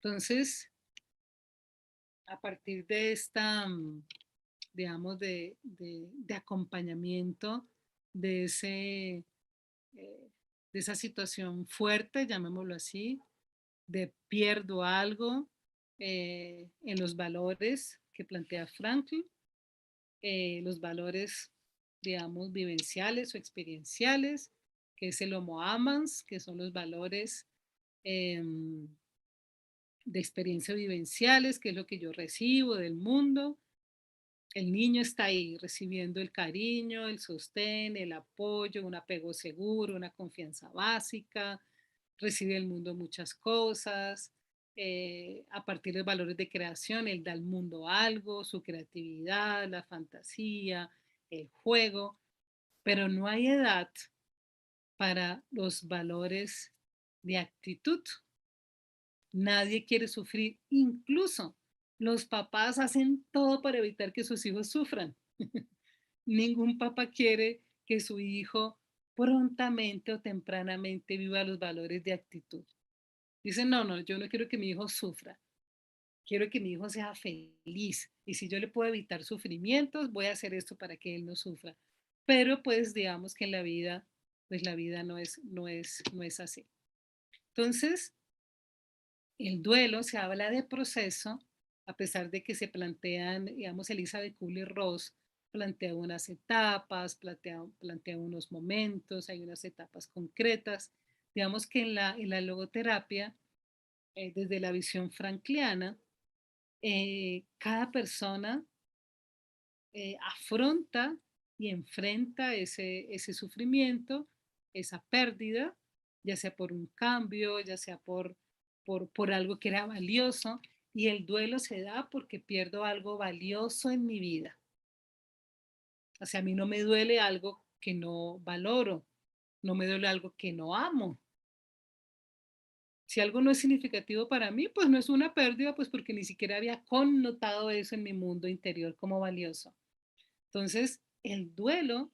Entonces, a partir de esta, digamos, de acompañamiento de eh, de esa situación fuerte, llamémoslo así, de pierdo algo en los valores que plantea Franklin, los valores, digamos, vivenciales o experienciales, que es el homo amans, que son los valores em, de experiencia vivenciales, que es lo que yo recibo del mundo. El niño está ahí recibiendo el cariño, el sostén, el apoyo, un apego seguro, una confianza básica, recibe del mundo muchas cosas. A partir de valores de creación, él da al mundo algo, su creatividad, la fantasía, el juego, pero no hay edad para los valores de actitud. Nadie quiere sufrir, incluso los papás hacen todo para evitar que sus hijos sufran. Ningún papá quiere que su hijo prontamente o tempranamente viva los valores de actitud. Dicen, no, no, yo no quiero que mi hijo sufra, quiero que mi hijo sea feliz. Y si yo le puedo evitar sufrimientos, voy a hacer esto para que él no sufra. Pero pues digamos que en la vida, pues la vida no es así. Entonces, el duelo se habla de proceso, a pesar de que se plantean, digamos, Elizabeth Kubler-Ross plantea unas etapas, plantea unos momentos, hay unas etapas concretas. Digamos que en la logoterapia, desde la visión frankliana, cada persona afronta y enfrenta ese sufrimiento, esa pérdida, ya sea por un cambio, ya sea por algo que era valioso, y el duelo se da porque pierdo algo valioso en mi vida. O sea, a mí no me duele algo que no valoro, no me duele algo que no amo. Si algo no es significativo para mí, pues no es una pérdida, pues porque ni siquiera había connotado eso en mi mundo interior como valioso. Entonces, el duelo,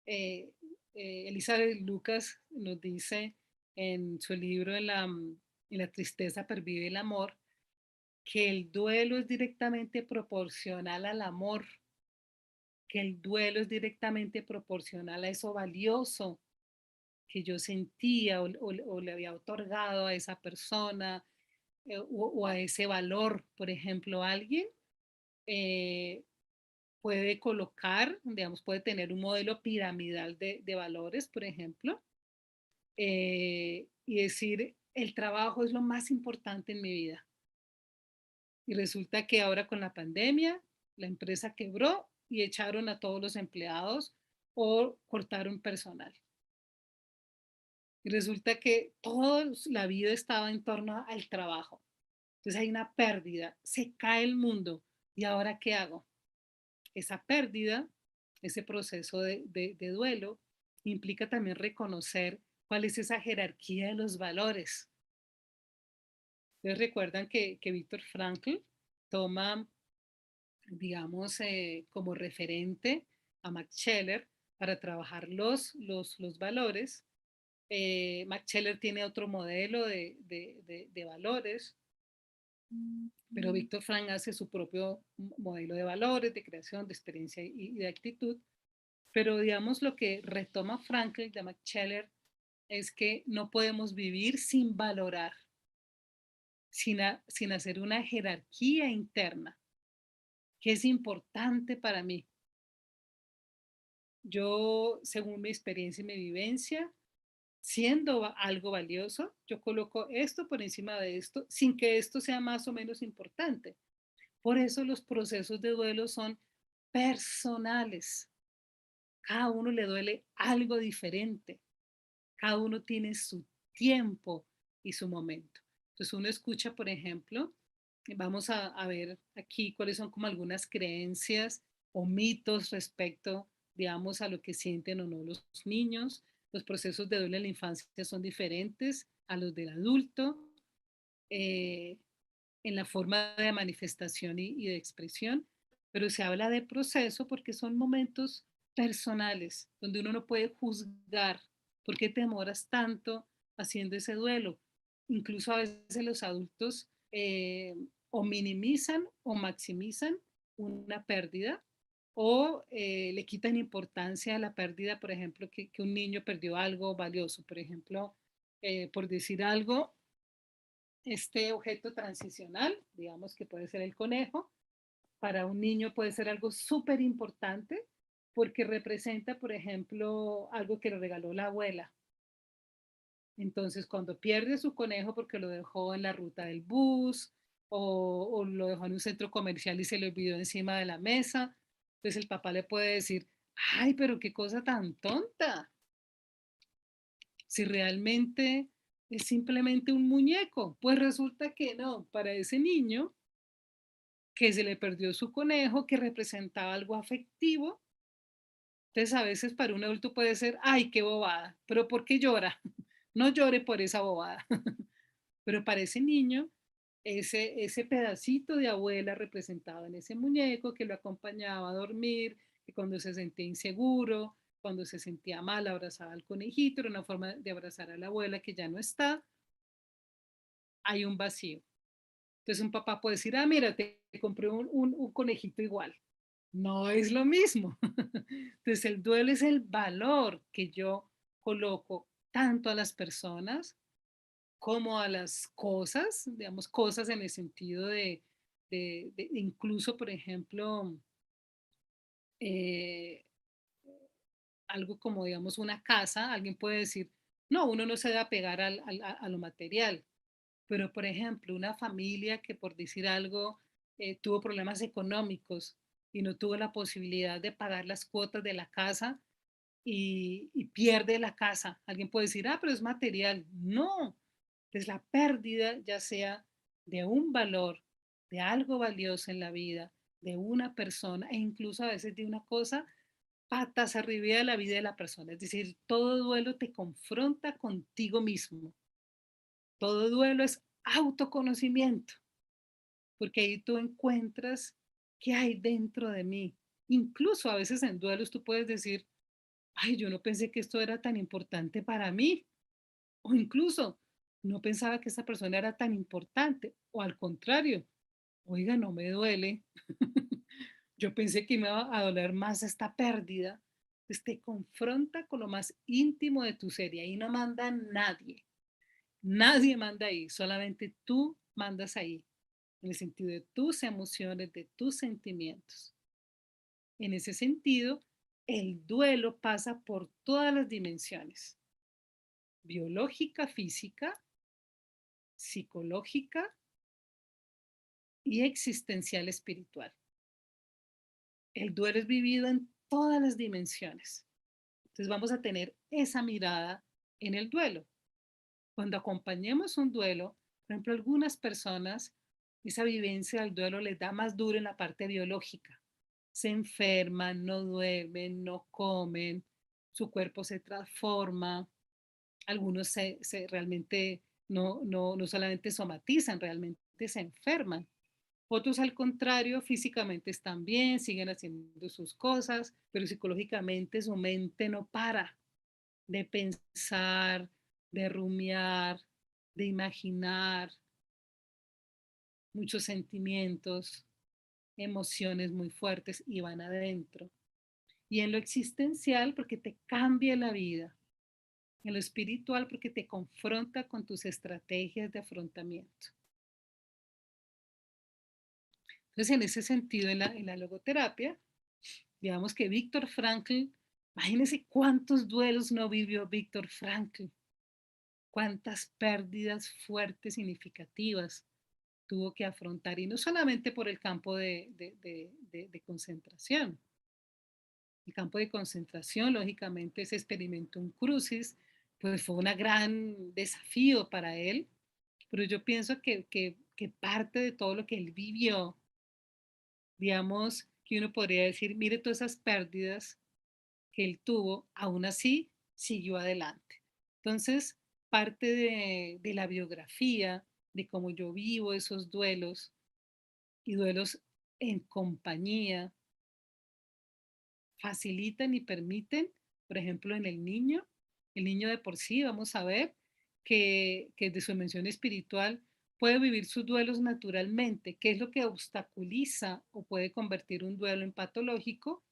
eh, Elizabeth Lucas nos dice en su libro en la tristeza pervive el amor, que el duelo es directamente proporcional al amor, que el duelo es directamente proporcional a eso valioso que yo sentía o le había otorgado a esa persona o a ese valor. Por ejemplo, alguien eh, puede colocar, digamos, puede tener un modelo piramidal de valores, por ejemplo, y decir, el trabajo es lo más importante en mi vida. Y resulta que ahora con la pandemia, la empresa quebró y echaron a todos los empleados o cortaron personal. Y resulta que toda la vida estaba en torno al trabajo. Entonces hay una pérdida, se cae el mundo. ¿Y ahora qué hago? Esa pérdida, ese proceso de duelo, implica también reconocer cuál es esa jerarquía de los valores. Ustedes recuerdan que Víctor Frankl toma, digamos, como referente a Max Scheler para trabajar los valores. Max Scheler tiene otro modelo de valores, pero Víctor Frank hace su propio modelo de valores, de creación, de experiencia y de actitud. Pero digamos lo que retoma Frankl de Max Scheler es que no podemos vivir sin valorar, sin hacer una jerarquía interna, que es importante para mí. Yo, según mi experiencia y mi vivencia, siendo algo valioso, yo coloco esto por encima de esto, sin que esto sea más o menos importante. Por eso los procesos de duelo son personales. Cada uno le duele algo diferente. Cada uno tiene su tiempo y su momento. Entonces uno escucha, por ejemplo, vamos a ver aquí cuáles son como algunas creencias o mitos respecto, digamos, a lo que sienten o no los niños. Los procesos de duelo en la infancia son diferentes a los del adulto eh, en la forma de manifestación y de expresión, pero se habla de proceso porque son momentos personales donde uno no puede juzgar por qué te demoras tanto haciendo ese duelo. Incluso a veces los adultos eh, o minimizan o maximizan una pérdida o le quitan importancia a la pérdida, por ejemplo, que un niño perdió algo valioso. Por ejemplo, por decir algo, este objeto transicional, digamos que puede ser el conejo, para un niño puede ser algo súper importante porque representa, por ejemplo, algo que le regaló la abuela. Entonces, cuando pierde su conejo porque lo dejó en la ruta del bus o lo dejó en un centro comercial y se le olvidó encima de la mesa, pues el papá le puede decir, ay, pero qué cosa tan tonta, si realmente es simplemente un muñeco. Pues resulta que no, para ese niño que se le perdió su conejo, que representaba algo afectivo, entonces a veces para un adulto puede ser, ay, qué bobada, pero ¿por qué llora? No llore por esa bobada. Pero para ese niño, ese pedacito de abuela representado en ese muñeco que lo acompañaba a dormir, que cuando se sentía inseguro, cuando se sentía mal, abrazaba al conejito, era una forma de abrazar a la abuela que ya no está, hay un vacío. Entonces un papá puede decir, ah, mira, te compré un conejito igual. No es lo mismo. Entonces el duelo es el valor que yo coloco tanto a las personas como a las cosas, digamos, cosas en el sentido de incluso, por ejemplo, eh, algo como, digamos, una casa, alguien puede decir, no, uno no se debe apegar a lo material, pero, por ejemplo, una familia que, por decir algo, tuvo problemas económicos y no tuvo la posibilidad de pagar las cuotas de la casa y pierde la casa. Alguien puede decir, ah, pero es material. No, es la pérdida ya sea de un valor, de algo valioso en la vida, de una persona e incluso a veces de una cosa patas arriba de la vida de la persona. Es decir, todo duelo te confronta contigo mismo. Todo duelo es autoconocimiento, porque ahí tú encuentras qué hay dentro de mí. Incluso a veces en duelos tú puedes decir, ay, yo no pensé que esto era tan importante para mí. O incluso, no pensaba que esa persona era tan importante. O al contrario, oiga, no me duele. Yo pensé que me iba a doler más esta pérdida. Pues te confronta con lo más íntimo de tu ser y ahí no manda nadie. Nadie manda ahí, solamente tú mandas ahí, en el sentido de tus emociones, de tus sentimientos. En ese sentido, el duelo pasa por todas las dimensiones, biológica, física, psicológica y existencial espiritual. El duelo es vivido en todas las dimensiones. Entonces vamos a tener esa mirada en el duelo. Cuando acompañemos un duelo, por ejemplo, algunas personas, esa vivencia del duelo les da más duro en la parte biológica. Se enferman, no duermen, no comen, su cuerpo se transforma, algunos realmente no solamente somatizan, realmente se enferman. Otros, al contrario, físicamente están bien, siguen haciendo sus cosas, pero psicológicamente su mente no para de pensar, de rumiar, de imaginar muchos sentimientos, emociones muy fuertes y van adentro. Y en lo existencial, porque te cambia la vida. En lo espiritual, porque te confronta con tus estrategias de afrontamiento. Entonces, en ese sentido, en la logoterapia, digamos que Víctor Frankl, imagínense cuántos duelos no vivió Víctor Frankl, cuántas pérdidas fuertes, significativas tuvo que afrontar, y no solamente por el campo de concentración. El campo de concentración, lógicamente, se experimentó un crucis, pues fue un gran desafío para él, pero yo pienso que parte de todo lo que él vivió, digamos, que uno podría decir, mire todas esas pérdidas que él tuvo, aún así siguió adelante. Entonces, parte de la biografía, de cómo yo vivo esos duelos y duelos en compañía, facilitan y permiten, por ejemplo, en el niño de por sí, vamos a ver que de su dimensión espiritual puede vivir sus duelos naturalmente. ¿Qué es lo que obstaculiza o puede convertir un duelo en patológico?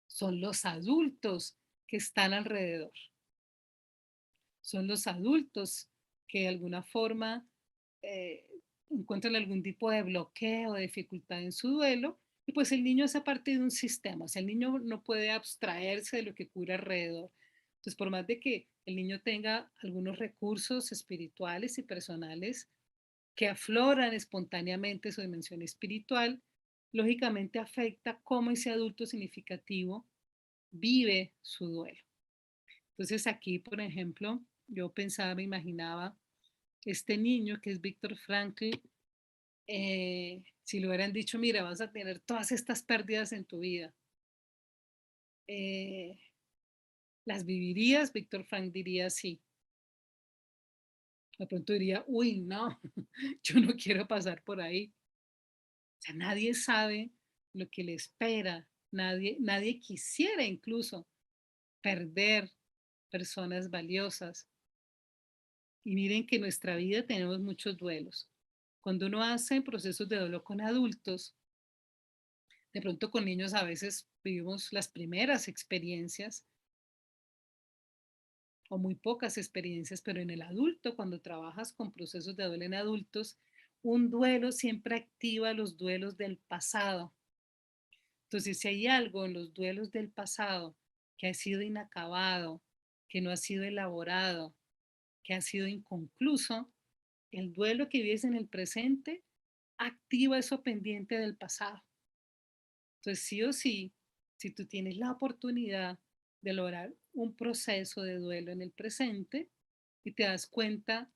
Son los adultos que están alrededor. Son los adultos que de alguna forma eh, encuentran algún tipo de bloqueo o de dificultad en su duelo, y pues el niño hace parte de un sistema, o sea, el niño no puede abstraerse de lo que ocurre alrededor. Entonces, por más de que el niño tenga algunos recursos espirituales y personales que afloran espontáneamente su dimensión espiritual, lógicamente afecta cómo ese adulto significativo vive su duelo. Entonces aquí, por ejemplo, yo pensaba, me imaginaba este niño que es Víctor Frankl, si le hubieran dicho, mira, vas a tener todas estas pérdidas en tu vida, eh, ¿las vivirías? Víctor Frank diría sí. De pronto diría, uy, no, yo no quiero pasar por ahí. O sea, nadie sabe lo que le espera, nadie quisiera incluso perder personas valiosas. Y miren que en nuestra vida tenemos muchos duelos. Cuando uno hace procesos de duelo con adultos, de pronto con niños a veces vivimos las primeras experiencias o muy pocas experiencias, pero en el adulto, cuando trabajas con procesos de duelo en adultos, un duelo siempre activa los duelos del pasado. Entonces, si hay algo en los duelos del pasado que ha sido inacabado, que no ha sido elaborado, que ha sido inconcluso, el duelo que vives en el presente activa eso pendiente del pasado. Entonces, sí o sí, si tú tienes la oportunidad de lograr un proceso de duelo en el presente y te das cuenta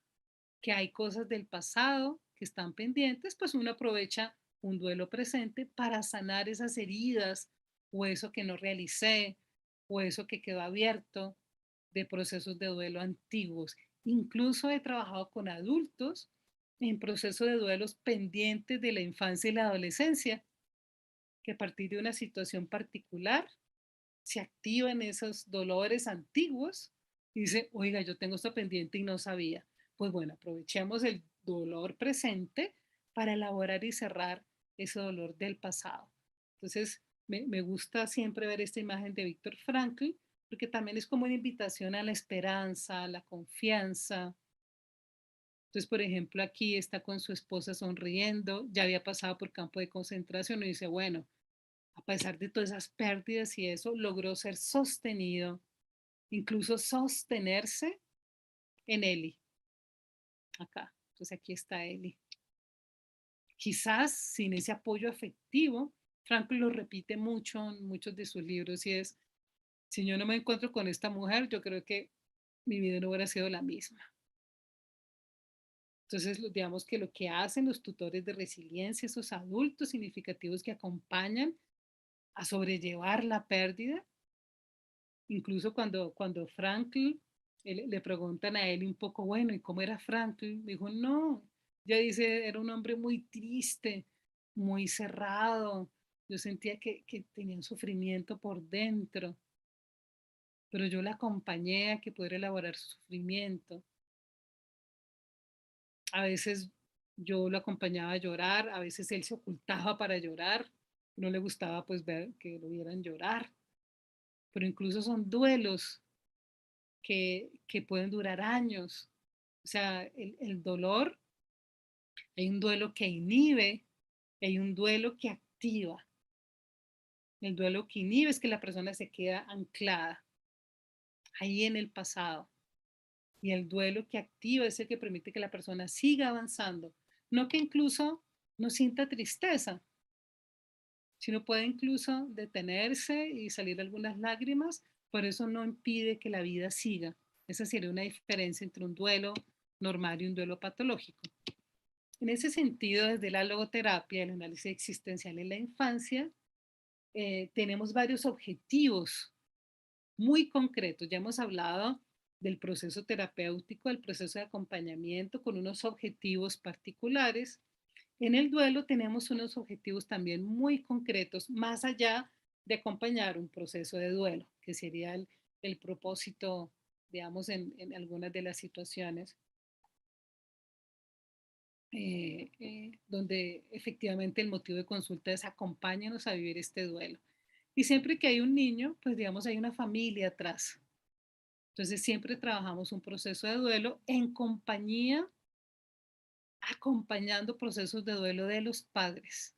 que hay cosas del pasado que están pendientes, pues uno aprovecha un duelo presente para sanar esas heridas o eso que no realicé o eso que quedó abierto de procesos de duelo antiguos. Incluso he trabajado con adultos en procesos de duelos pendientes de la infancia y la adolescencia, que a partir de una situación particular se activan esos dolores antiguos y dice, oiga, yo tengo esto pendiente y no sabía. Pues bueno, aprovechemos el dolor presente para elaborar y cerrar ese dolor del pasado. Entonces, me gusta siempre ver esta imagen de Víctor Frankl, porque también es como una invitación a la esperanza, a la confianza. Entonces, por ejemplo, aquí está con su esposa sonriendo, ya había pasado por campo de concentración y dice, bueno, a pesar de todas esas pérdidas y eso, logró ser sostenido, incluso sostenerse en Eli, acá. Entonces aquí está Eli. Quizás sin ese apoyo afectivo, Franco lo repite mucho en muchos de sus libros y es, si yo no me encuentro con esta mujer, yo creo que mi vida no hubiera sido la misma. Entonces, digamos que lo que hacen los tutores de resiliencia, esos adultos significativos que acompañan a sobrellevar la pérdida, incluso cuando Franklin le preguntan a él un poco, bueno, ¿y cómo era Franklin? Dijo, no, ya dice, era un hombre muy triste, muy cerrado. Yo sentía que tenía un sufrimiento por dentro, pero yo la acompañé a que pudiera elaborar su sufrimiento. A veces yo lo acompañaba a llorar, a veces él se ocultaba para llorar, no le gustaba pues ver que lo vieran llorar, pero incluso son duelos que pueden durar años. O sea, el dolor, hay un duelo que inhibe, hay un duelo que activa. El duelo que inhibe es que la persona se queda anclada ahí en el pasado. Y el duelo que activa es el que permite que la persona siga avanzando. No que incluso no sienta tristeza, sino puede incluso detenerse y salir algunas lágrimas, pero eso no impide que la vida siga. Esa sería una diferencia entre un duelo normal y un duelo patológico. En ese sentido, desde la logoterapia, el análisis existencial en la infancia, tenemos varios objetivos muy concretos. Ya hemos hablado del proceso terapéutico, del proceso de acompañamiento con unos objetivos particulares. En el duelo tenemos unos objetivos también muy concretos, más allá de acompañar un proceso de duelo, que sería el propósito, digamos, en algunas de las situaciones. donde efectivamente el motivo de consulta es acompáñanos a vivir este duelo. Y siempre que hay un niño, pues digamos, hay una familia atrás. Entonces siempre trabajamos un proceso de duelo en compañía, acompañando procesos de duelo de los padres.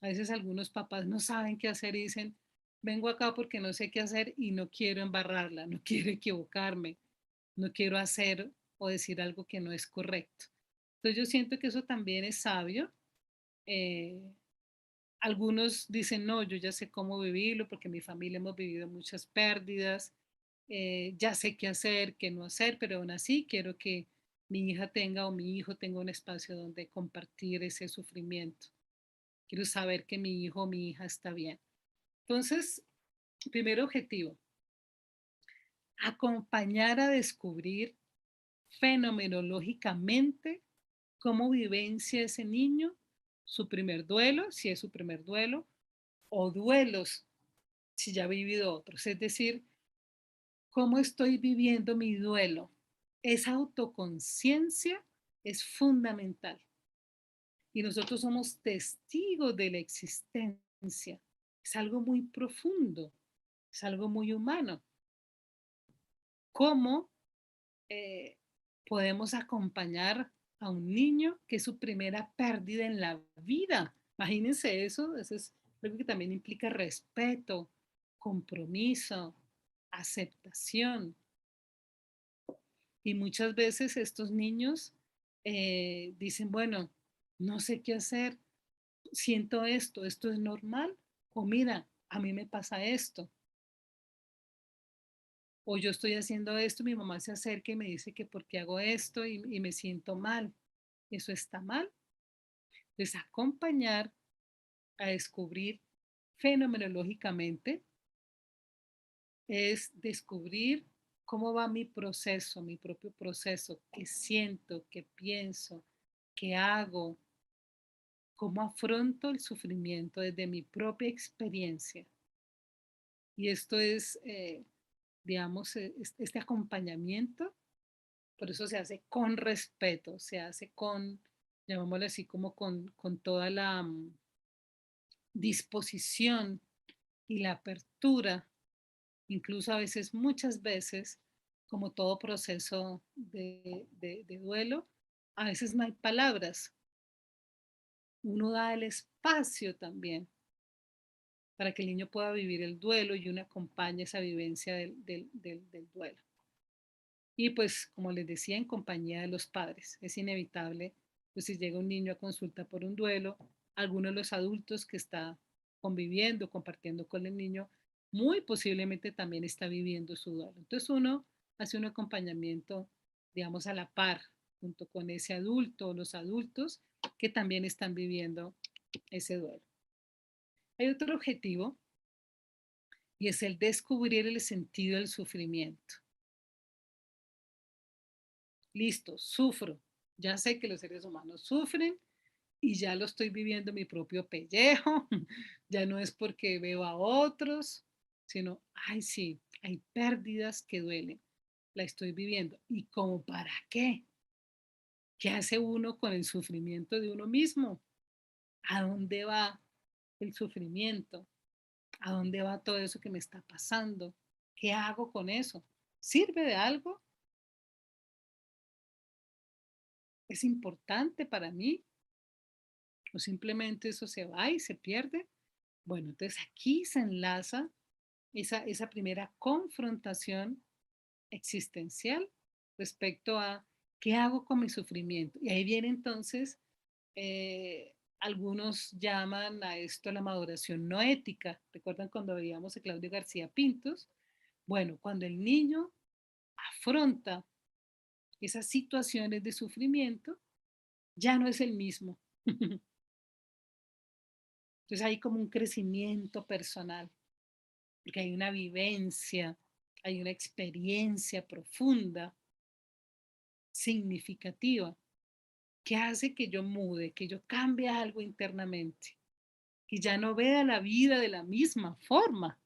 A veces algunos papás no saben qué hacer y dicen, vengo acá porque no sé qué hacer y no quiero embarrarla, no quiero equivocarme, no quiero hacer o decir algo que no es correcto. Entonces yo siento que eso también es sabio. Eh, Algunos dicen, no, yo ya sé cómo vivirlo porque mi familia hemos vivido muchas pérdidas, ya sé qué hacer, qué no hacer, pero aún así quiero que mi hija tenga o mi hijo tenga un espacio donde compartir ese sufrimiento. Quiero saber que mi hijo o mi hija está bien. Entonces, primer objetivo, acompañar a descubrir fenomenológicamente cómo vivencia ese niño su primer duelo, si es su primer duelo, o duelos si ya ha vivido otros. Es decir, cómo estoy viviendo mi duelo. Esa autoconciencia es fundamental. Y nosotros somos testigos de la existencia. Es algo muy profundo, es algo muy humano. ¿Cómo eh, podemos acompañar a un niño que es su primera pérdida en la vida? Imagínense eso es algo que también implica respeto, compromiso, aceptación. Y muchas veces estos niños dicen, bueno, no sé qué hacer, siento esto, esto es normal, o mira, a mí me pasa esto, o yo estoy haciendo esto, mi mamá se acerca y me dice que por qué hago esto y me siento mal. Eso está mal. Entonces, acompañar a descubrir fenomenológicamente es descubrir cómo va mi proceso, mi propio proceso, qué siento, qué pienso, qué hago, cómo afronto el sufrimiento desde mi propia experiencia. Y esto es, digamos, este acompañamiento, por eso se hace con respeto, se hace con, llamémoslo así, como con toda la disposición y la apertura, incluso a veces, muchas veces, como todo proceso de duelo, a veces no hay palabras, uno da el espacio también para que el niño pueda vivir el duelo y uno acompañe esa vivencia del duelo. Y pues, como les decía, en compañía de los padres. Es inevitable, pues si llega un niño a consulta por un duelo, alguno de los adultos que está conviviendo, compartiendo con el niño, muy posiblemente también está viviendo su duelo. Entonces uno hace un acompañamiento, digamos, a la par, junto con ese adulto o los adultos que también están viviendo ese duelo. Hay otro objetivo y es el descubrir el sentido del sufrimiento. Listo, sufro. Ya sé que los seres humanos sufren y ya lo estoy viviendo en mi propio pellejo. Ya no es porque veo a otros, sino, ay, sí, hay pérdidas que duelen. La estoy viviendo. ¿Y como para qué? ¿Qué hace uno con el sufrimiento de uno mismo? ¿A dónde va el sufrimiento? ¿A dónde va todo eso que me está pasando? ¿Qué hago con eso? ¿Sirve de algo? ¿Es importante para mí? ¿O simplemente eso se va y se pierde? Bueno, entonces aquí se enlaza esa primera confrontación existencial respecto a qué hago con mi sufrimiento. Y ahí viene entonces, algunos llaman a esto la maduración no ética. ¿Recuerdan cuando veíamos a Claudio García Pintos? Bueno, cuando el niño afronta esas situaciones de sufrimiento, ya no es el mismo. Entonces hay como un crecimiento personal, porque hay una vivencia, hay una experiencia profunda, significativa, que hace que yo mude, que yo cambie algo internamente, que ya no vea la vida de la misma forma,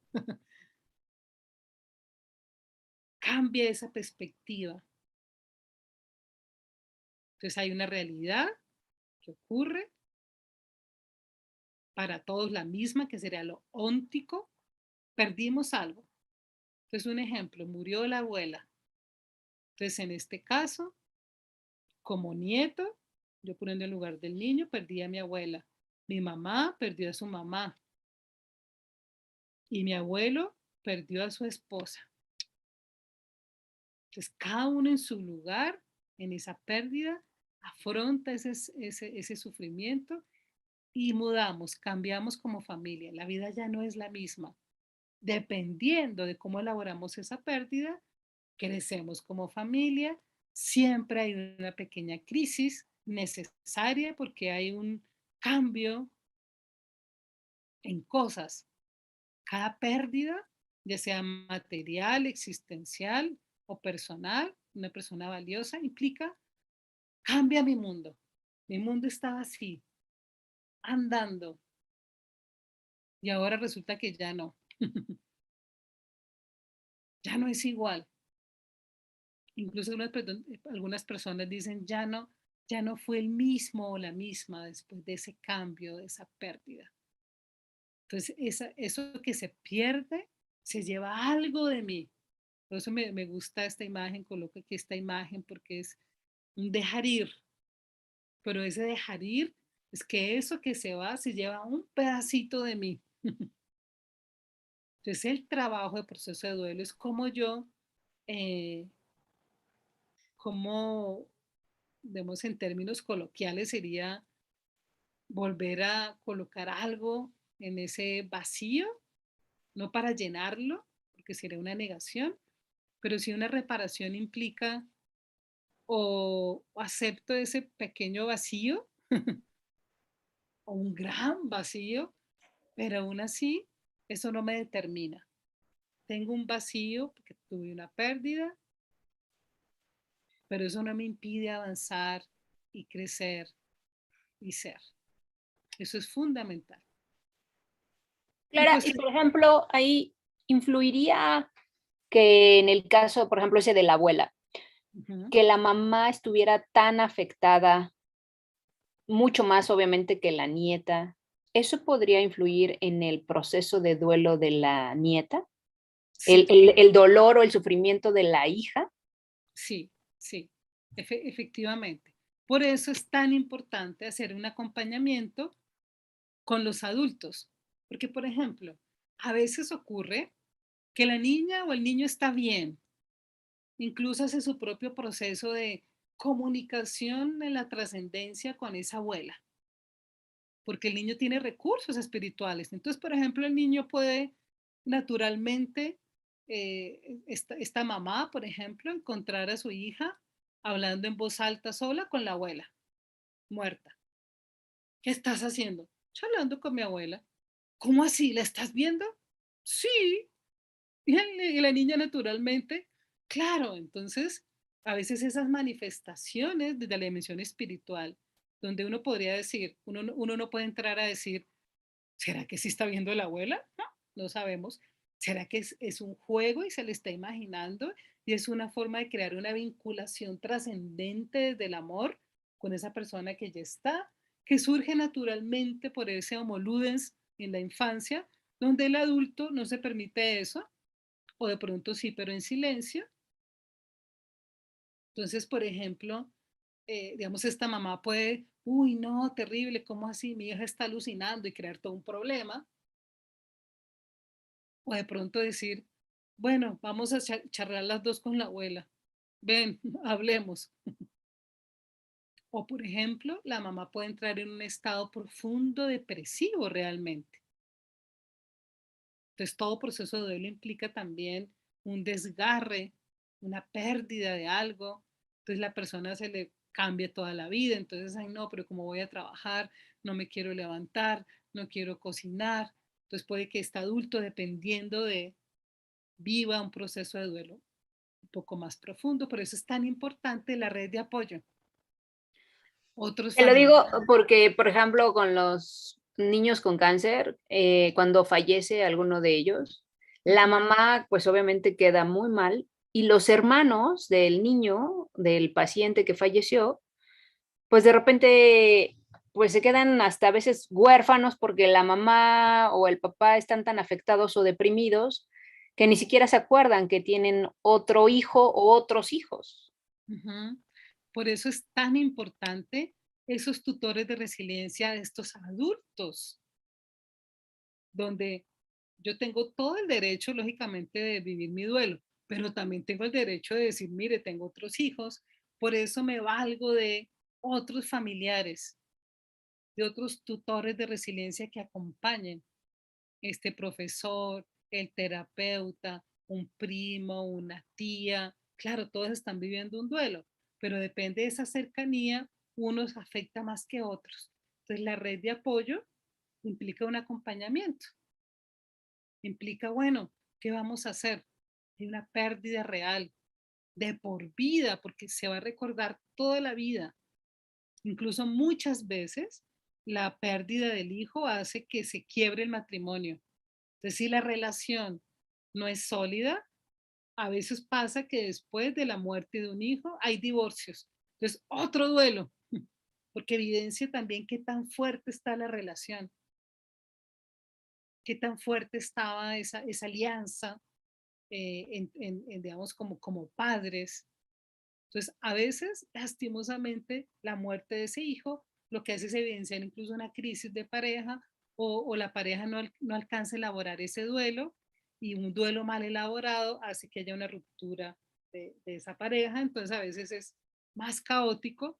cambia esa perspectiva. Entonces hay una realidad que ocurre para todos la misma, que sería lo óntico. Perdimos algo. Entonces, un ejemplo, murió la abuela. Entonces, en este caso, como nieto, yo poniendo en lugar del niño, perdí a mi abuela. Mi mamá perdió a su mamá. Y mi abuelo perdió a su esposa. Entonces, cada uno en su lugar, en esa pérdida, afronta ese sufrimiento y mudamos, cambiamos como familia. La vida ya no es la misma. Dependiendo de cómo elaboramos esa pérdida, crecemos como familia. Siempre hay una pequeña crisis necesaria porque hay un cambio en cosas. Cada pérdida, ya sea material, existencial o personal, una persona valiosa, implica, cambia mi mundo. Mi mundo estaba así, andando, y ahora resulta que ya no. Ya no es igual. Incluso algunas personas dicen, ya no fue el mismo o la misma después de ese cambio, de esa pérdida. Entonces, eso que se pierde, se lleva algo de mí. Por eso me gusta esta imagen, coloco aquí esta imagen porque es un dejar ir, pero ese dejar ir es que eso que se va se lleva un pedacito de mí. Entonces el trabajo de proceso de duelo es como yo, eh, como, digamos en términos coloquiales, sería volver a colocar algo en ese vacío, no para llenarlo, porque sería una negación, pero si una reparación implica o acepto ese pequeño vacío o un gran vacío, pero aún así eso no me determina. Tengo un vacío porque tuve una pérdida, pero eso no me impide avanzar y crecer y ser. Eso es fundamental. Y Clara, pues, y por ejemplo, ahí influiría que en el caso, por ejemplo, ese de la abuela, uh-huh, que la mamá estuviera tan afectada, mucho más obviamente que la nieta, ¿eso podría influir en el proceso de duelo de la nieta? sí, El dolor o el sufrimiento de la hija. sí, sí, efectivamente. Por eso es tan importante hacer un acompañamiento con los adultos. Porque, por ejemplo, a veces ocurre que la niña o el niño está bien, incluso hace su propio proceso de comunicación en la trascendencia con esa abuela, porque el niño tiene recursos espirituales. Entonces, por ejemplo, el niño puede naturalmente, esta mamá, por ejemplo, encontrar a su hija hablando en voz alta sola con la abuela, muerta. ¿Qué estás haciendo? Charlando con mi abuela. ¿Cómo así? ¿La estás viendo? Sí. Y la niña naturalmente, claro, entonces a veces esas manifestaciones desde la dimensión espiritual, donde uno podría decir, uno no puede entrar a decir, ¿será que sí está viendo la abuela? No, no sabemos. ¿Será que es un juego y se le está imaginando y es una forma de crear una vinculación trascendente desde el amor con esa persona que ya está, que surge naturalmente por ese homo ludens en la infancia, donde el adulto no se permite eso, o de pronto sí, pero en silencio? Entonces, por ejemplo, digamos, esta mamá puede, uy, no, terrible, ¿cómo así? Mi hija está alucinando y crear todo un problema. O de pronto decir, bueno, vamos a charlar las dos con la abuela. Ven, hablemos. O, por ejemplo, la mamá puede entrar en un estado profundo depresivo realmente. Entonces, todo proceso de duelo implica también un desgarre, una pérdida de algo. Entonces, la persona se le cambia toda la vida. Entonces, ay, no, pero como voy a trabajar, no me quiero levantar, no quiero cocinar. Entonces, puede que este adulto, dependiendo de, viva un proceso de duelo un poco más profundo. Por eso es tan importante la red de apoyo. Otros Te lo digo familiares. porque, por ejemplo, con los niños con cáncer, cuando fallece alguno de ellos, la Ujú, mamá, pues obviamente queda muy mal y los hermanos del niño, del paciente que falleció, pues de repente, pues se quedan hasta a veces huérfanos porque la mamá o el papá están tan afectados o deprimidos que ni siquiera se acuerdan que tienen otro hijo o otros hijos. Ujú. Por eso es tan importante esos tutores de resiliencia de estos adultos, donde yo tengo todo el derecho, lógicamente, de vivir mi duelo, pero también tengo el derecho de decir, mire, tengo otros hijos, por eso me valgo de otros familiares, de otros tutores de resiliencia que acompañen este profesor, el terapeuta, un primo, una tía. Claro, todos están viviendo un duelo, pero depende de esa cercanía, unos afecta más que otros. Entonces, la red de apoyo implica un acompañamiento, implica, bueno, ¿qué vamos a hacer? Hay una pérdida real, de por vida, porque se va a recordar toda la vida. Incluso muchas veces la pérdida del hijo hace que se quiebre el matrimonio. Entonces, si la relación no es sólida, a veces pasa que después de la muerte de un hijo hay divorcios. Entonces, otro duelo, porque evidencia también qué tan fuerte está la relación, qué tan fuerte estaba esa alianza, digamos, como padres. Entonces, a veces, lastimosamente, la muerte de ese hijo lo que hace es evidenciar incluso una crisis de pareja o la pareja no alcanza a elaborar ese duelo y un duelo mal elaborado hace que haya una ruptura de esa pareja. Entonces, a veces es más caótico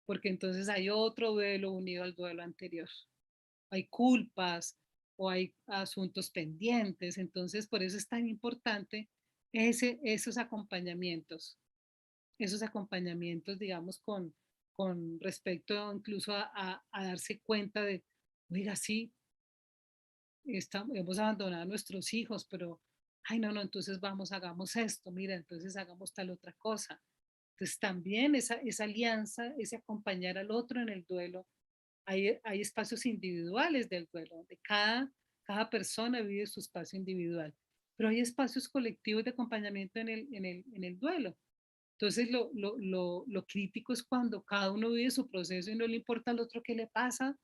porque entonces hay otro duelo unido al duelo anterior. Hay culpas o hay asuntos pendientes. Entonces, por eso es tan importante esos acompañamientos, digamos, con respecto incluso a darse cuenta de, oiga, sí, hemos abandonado a nuestros hijos, pero, ay, no, no, entonces vamos, hagamos esto, mira, entonces hagamos tal otra cosa. Entonces también esa alianza, ese acompañar al otro en el duelo, hay espacios individuales del duelo, donde cada persona vive su espacio individual, pero hay espacios colectivos de acompañamiento en el duelo. Entonces, lo crítico es cuando cada uno vive su proceso y no le importa al otro qué le pasa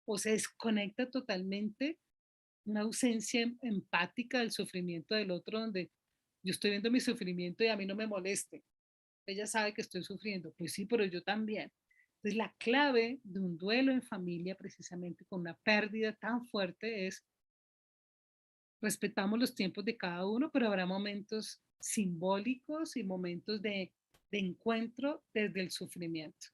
o se desconecta totalmente, una ausencia empática del sufrimiento del otro, donde yo estoy viendo mi sufrimiento y a mí no me moleste. Ella sabe que estoy sufriendo, pues sí, pero yo también. Entonces, la clave de un duelo en familia, precisamente con una pérdida tan fuerte, es respetamos los tiempos de cada uno, pero habrá momentos simbólicos y momentos de encuentro desde el sufrimiento.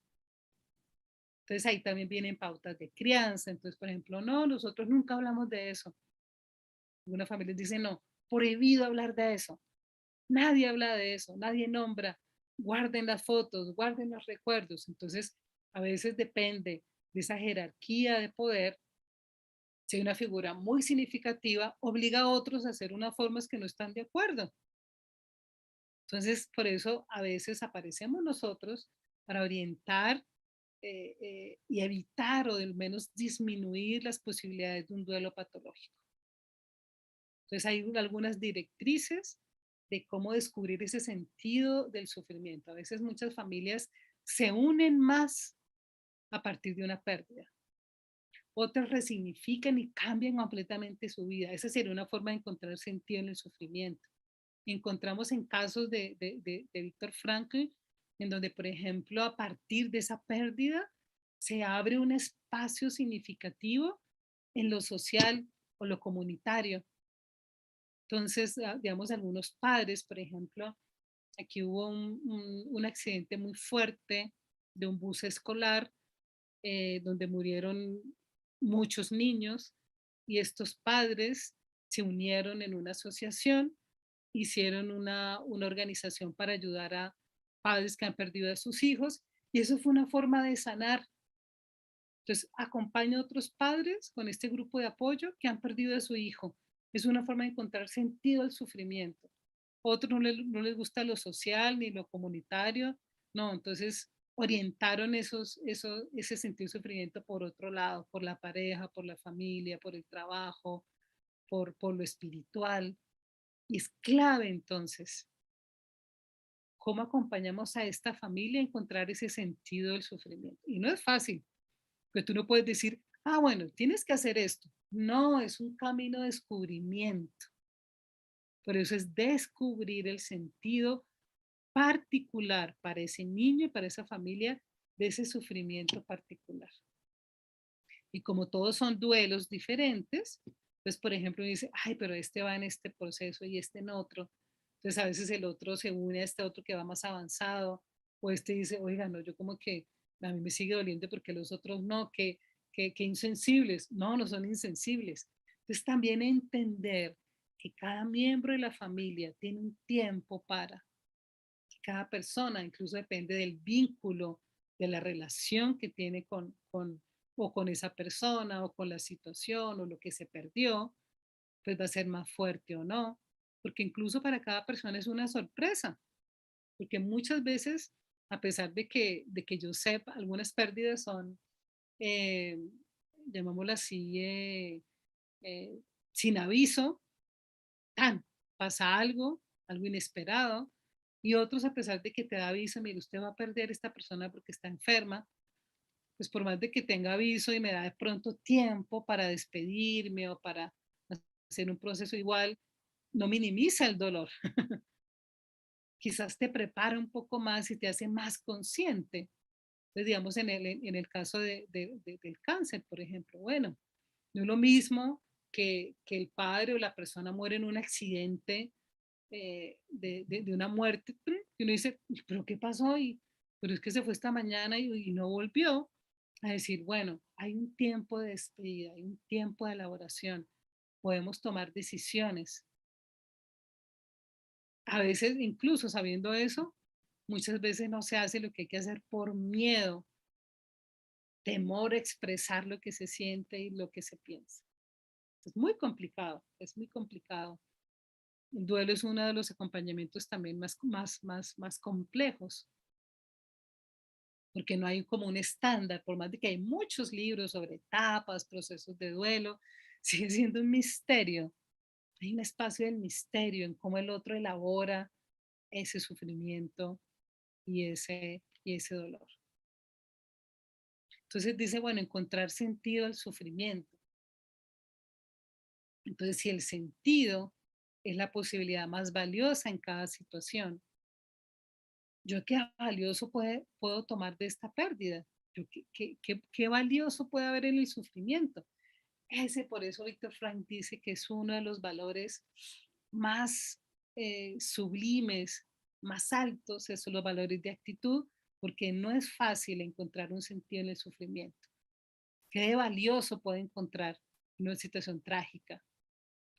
Entonces ahí también vienen pautas de crianza. Entonces, por ejemplo, no, nosotros nunca hablamos de eso. Algunas familias dicen, no, prohibido hablar de eso. Nadie habla de eso, nadie nombra. Guarden las fotos, guarden los recuerdos. Entonces, a veces depende de esa jerarquía de poder. Si hay una figura muy significativa, obliga a otros a hacer unas formas que no están de acuerdo. Entonces, por eso a veces aparecemos nosotros para orientar y evitar o al menos disminuir las posibilidades de un duelo patológico. Entonces, hay algunas directrices de cómo descubrir ese sentido del sufrimiento. A veces muchas familias se unen más a partir de una pérdida. Otras resignifican y cambian completamente su vida. Esa sería una forma de encontrar sentido en el sufrimiento. Encontramos en casos de Víctor Frankl, en donde, por ejemplo, a partir de esa pérdida, se abre un espacio significativo en lo social o lo comunitario. Entonces, digamos, algunos padres, por ejemplo, aquí hubo un accidente muy fuerte de un bus escolar donde murieron muchos niños y estos padres se unieron en una asociación, hicieron una organización para ayudar a padres que han perdido a sus hijos y eso fue una forma de sanar. Entonces, acompaña a otros padres con este grupo de apoyo que han perdido a su hijo. Es una forma de encontrar sentido al sufrimiento. Otros no les gusta lo social ni lo comunitario, no, entonces orientaron ese sentido de sufrimiento por otro lado, por la pareja, por la familia, por el trabajo, por lo espiritual. Y es clave entonces cómo acompañamos a esta familia a encontrar ese sentido del sufrimiento. Y no es fácil, porque tú no puedes decir, ah, bueno, tienes que hacer esto. No, es un camino de descubrimiento. Por eso es descubrir el sentido particular para ese niño y para esa familia de ese sufrimiento particular. Y como todos son duelos diferentes, pues por ejemplo dice, ay, pero este va en este proceso y este en otro. Entonces a veces el otro se une a este otro que va más avanzado, o este dice, oiga, no, yo como que a mí me sigue doliendo porque los otros no, que insensibles. No, no son insensibles. Entonces también entender que cada miembro de la familia tiene un tiempo para, que cada persona, incluso depende del vínculo, de la relación que tiene o con esa persona o con la situación o lo que se perdió, pues va a ser más fuerte o no, porque incluso para cada persona es una sorpresa, porque muchas veces, a pesar de que yo sepa, algunas pérdidas son, eh, llamémoslo así, eh, sin aviso, tan, pasa algo, algo inesperado, y otros a pesar de que te da aviso, mire, usted va a perder esta persona porque está enferma, pues por más de que tenga aviso y me da de pronto tiempo para despedirme o para hacer un proceso igual, no minimiza el dolor. Quizás te prepara un poco más y te hace más consciente. Entonces, digamos, en el caso del cáncer, por ejemplo, bueno, no es lo mismo que el padre o la persona muere en un accidente de una muerte, y uno dice, pero ¿qué pasó? Pero es que se fue esta mañana y no volvió. A decir, bueno, hay un tiempo de despedida, hay un tiempo de elaboración, podemos tomar decisiones. A veces, incluso sabiendo eso, muchas veces no se hace lo que hay que hacer por miedo, temor a expresar lo que se siente y lo que se piensa. Es muy complicado, es muy complicado. El duelo es uno de los acompañamientos también más complejos, porque no hay como un estándar, por más de que hay muchos libros sobre etapas, procesos de duelo, sigue siendo un misterio. Hay un espacio del misterio en cómo el otro elabora ese sufrimiento y ese dolor. Entonces dice, bueno, encontrar sentido al sufrimiento. Entonces, si el sentido es la posibilidad más valiosa en cada situación, ¿yo qué valioso puedo tomar de esta pérdida? ¿Yo qué valioso puede haber en el sufrimiento? Ese, por eso Víctor Frank dice que es uno de los valores más sublimes, más altos, esos son los valores de actitud, porque no es fácil encontrar un sentido en el sufrimiento. ¿Qué de valioso puede encontrar en una situación trágica?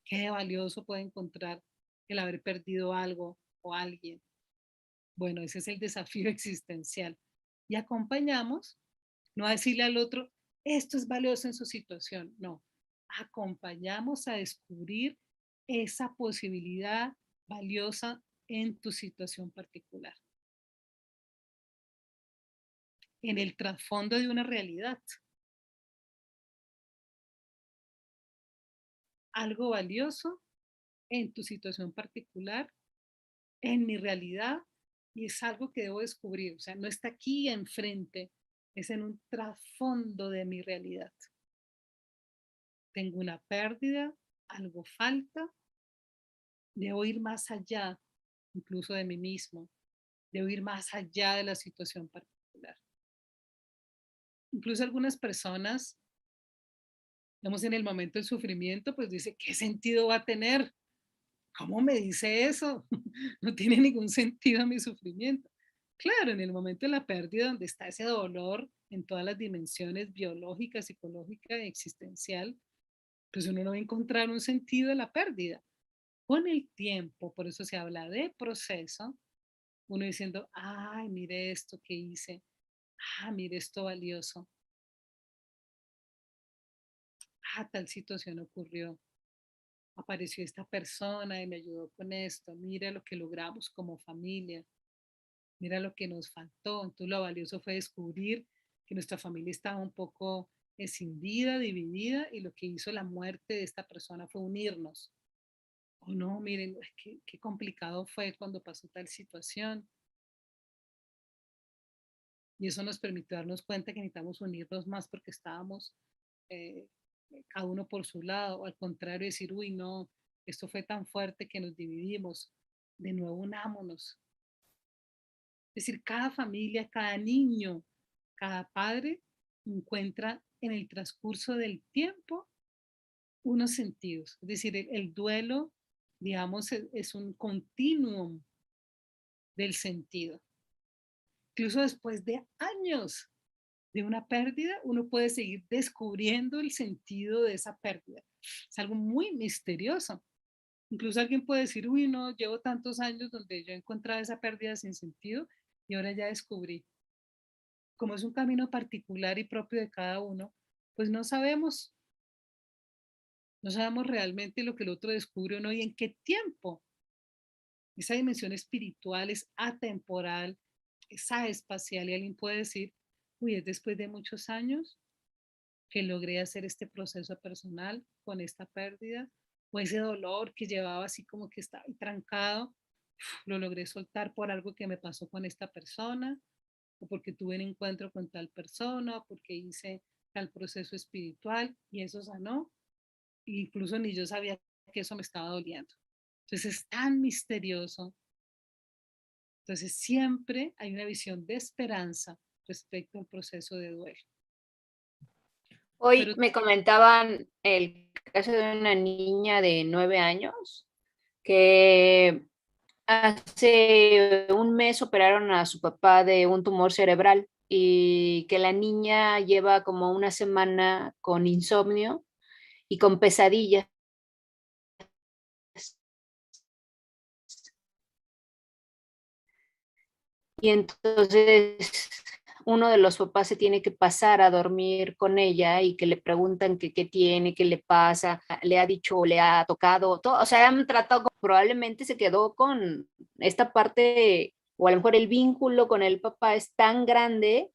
¿Qué de valioso puede encontrar el haber perdido algo o alguien? Bueno, ese es el desafío existencial. Y acompañamos, no a decirle al otro, esto es valioso en su situación, no. Acompañamos a descubrir esa posibilidad valiosa en tu situación particular, en el trasfondo de una realidad. Algo valioso en tu situación particular, en mi realidad, y es algo que debo descubrir. O sea, no está aquí enfrente, es en un trasfondo de mi realidad. Tengo una pérdida, algo falta, debo ir más allá incluso de mí mismo, debo ir más allá de la situación particular. Incluso algunas personas, digamos, en el momento del sufrimiento, pues dice, ¿qué sentido va a tener? ¿Cómo me dice eso? No tiene ningún sentido mi sufrimiento. Claro, en el momento de la pérdida, donde está ese dolor en todas las dimensiones biológica, psicológica y existencial, pues uno no va a encontrar un sentido de la pérdida. Con el tiempo, por eso se habla de proceso, uno diciendo, ay, mire esto que hice, ah, mire esto valioso, ah, tal situación ocurrió, apareció esta persona y me ayudó con esto, mira lo que logramos como familia, mira lo que nos faltó. Entonces lo valioso fue descubrir que nuestra familia estaba un poco escindida, dividida, y lo que hizo la muerte de esta persona fue unirnos. Oh, no, miren, qué complicado fue cuando pasó tal situación. Y eso nos permitió darnos cuenta que necesitamos unirnos más porque estábamos eh, cada uno por su lado, o al contrario, decir, uy, no, esto fue tan fuerte que nos dividimos, de nuevo unámonos. Es decir, cada familia, cada niño, cada padre encuentra en el transcurso del tiempo unos sentidos. Es decir, el duelo, digamos, es un continuum del sentido. Incluso después de años de una pérdida, uno puede seguir descubriendo el sentido de esa pérdida. Es algo muy misterioso. Incluso alguien puede decir, uy, no, llevo tantos años donde yo encontraba esa pérdida sin sentido y ahora ya descubrí. Como es un camino particular y propio de cada uno, pues no sabemos realmente lo que el otro descubre o no y en qué tiempo. Esa dimensión espiritual es atemporal, es espacial y alguien puede decir, uy, es después de muchos años que logré hacer este proceso personal con esta pérdida o ese dolor que llevaba así como que estaba trancado, lo logré soltar por algo que me pasó con esta persona o porque tuve un encuentro con tal persona o porque hice tal proceso espiritual y eso sanó. E incluso ni yo sabía que eso me estaba doliendo. Entonces es tan misterioso. Entonces siempre hay una visión de esperanza respecto al proceso de duelo. Hoy Pero me comentaban el caso de una niña de 9 años que hace un mes operaron a su papá de un tumor cerebral y que la niña lleva como una semana con insomnio y con pesadillas. Y entonces uno de los papás se tiene que pasar a dormir con ella y que le preguntan qué tiene, qué le pasa, le ha dicho, le ha tocado, todo, o sea, han tratado, probablemente se quedó con esta parte, o a lo mejor el vínculo con el papá es tan grande